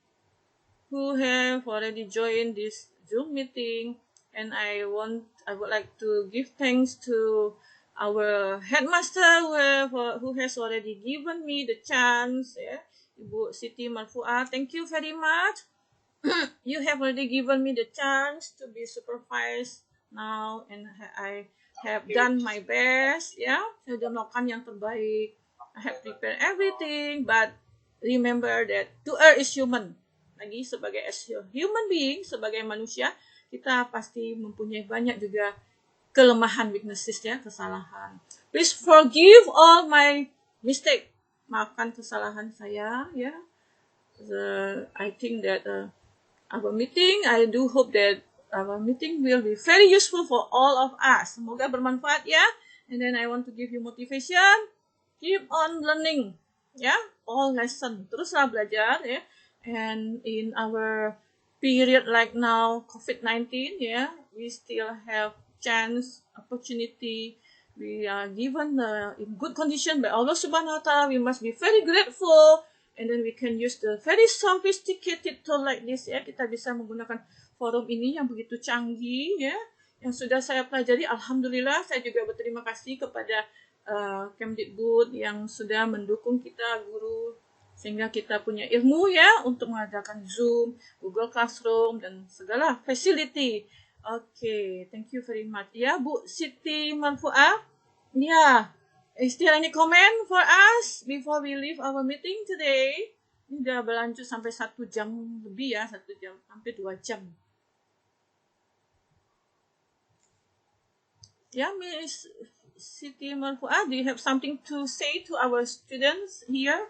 who have already joined this Zoom meeting. And I would like to give thanks to our headmaster who has already given me the chance, yeah, Ibu Siti Marfuah. Thank you very much. You have already given me the chance to be supervised now, and I have done my best. Yeah, saya sudah melakukan yang terbaik. I have prepared everything, but remember that to err is human. Lagi sebagai human being, sebagai manusia, kita pasti mempunyai banyak juga kelemahan, weaknesses ya, kesalahan. Please forgive all my mistake. Maafkan kesalahan saya ya. I think that I do hope that our meeting will be very useful for all of us. Semoga bermanfaat ya. And then I want to give you motivation. Keep on learning ya. All lesson. Teruslah belajar ya. And in our period like now, COVID-19 ya, we still have chance, opportunity. We are given in good condition by Allah Subhanahu Wa Taala. We must be very grateful, and then we can use the very sophisticated tool like this ya. Kita bisa menggunakan forum ini yang begitu canggih ya, yang sudah saya pelajari. Alhamdulillah, saya juga berterima kasih kepada Kemdikbud yang sudah mendukung kita guru sehingga kita punya ilmu ya untuk mengadakan Zoom, Google Classroom dan segala facility. Okay, thank you very much. Ya, Bu Siti Marfuah. Ya, is there any comment for us before we leave our meeting today? Ini udah berlanjut sampai 1 jam lebih ya, 1 jam, hampir 2 jam. Ya, Miss Siti Marfuah, do you have something to say to our students here?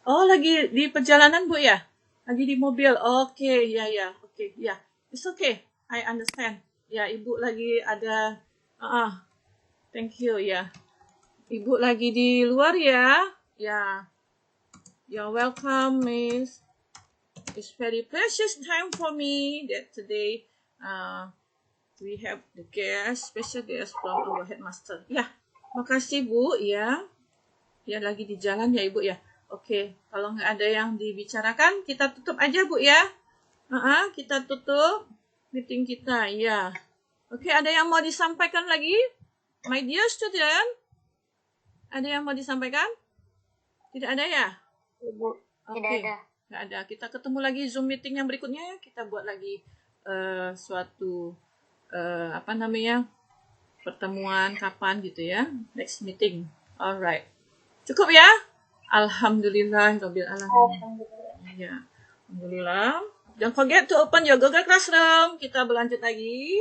Oh, lagi di perjalanan, Bu ya? Lagi di mobil. Okay, ya. Okay, ya. It's okay. I understand. Ya, Ibu lagi ada, thank you, ya. Ibu lagi di luar ya. Ya. You're welcome, Miss. It's very precious time for me that today we have the special guest from our headmaster. Ya, makasih Bu, ya. Ya, lagi di jalan ya Ibu ya. Oke, kalau nggak ada yang dibicarakan, kita tutup aja Bu ya. Kita tutup meeting kita, ya. Oke, ada yang mau disampaikan lagi? My dear student, ada yang mau disampaikan? Tidak ada ya? Ibu, Oke, tidak ada. Kita ketemu lagi Zoom meeting yang berikutnya ya. Kita buat lagi suatu pertemuan kapan gitu ya. Next meeting. Alright. Cukup ya? Alhamdulillah Rabbil Alamin. Ya, Alhamdulillah. Don't forget to open your Google Classroom. Kita berlanjut lagi.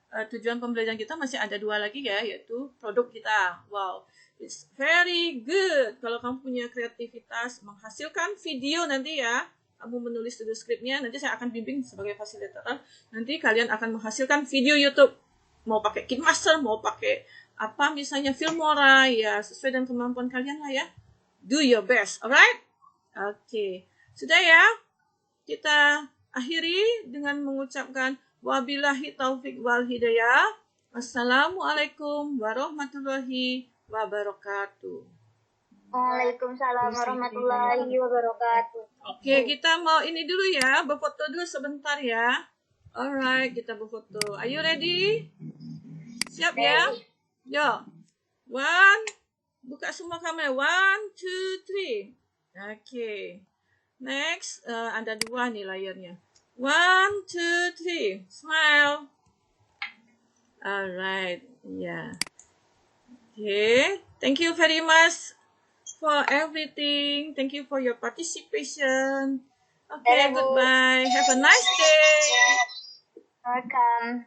Tujuan pembelajaran kita masih ada 2 lagi ya, yaitu produk kita. Wow, it's very good. Kalau kamu punya kreativitas menghasilkan video nanti ya, kamu menulis dulu skripnya, nanti saya akan bimbing sebagai fasilitator. Nanti kalian akan menghasilkan video YouTube. Mau pakai KineMaster, mau pakai apa misalnya Filmora, ya sesuai dengan kemampuan kalian lah ya. Do your best, alright? Oke, sudah ya. Kita akhiri dengan mengucapkan wabillahi taufik wal hidayah. Wassalamualaikum warahmatullahi wabarakatuh. Waalaikumsalam warahmatullahi wabarakatuh. Oke, kita mau ini dulu ya, berfoto dulu sebentar ya. Alright, kita berfoto. Are you ready? Siap ya? Yo. One. Buka semua kamera. 1, 2, 3. Oke. Next, ada 2 nih layarnya. 1, 2, 3. Smile. Alright, yeah. Okay. Thank you very much for everything. Thank you for your participation. Okay, goodbye. Have a nice day. Welcome.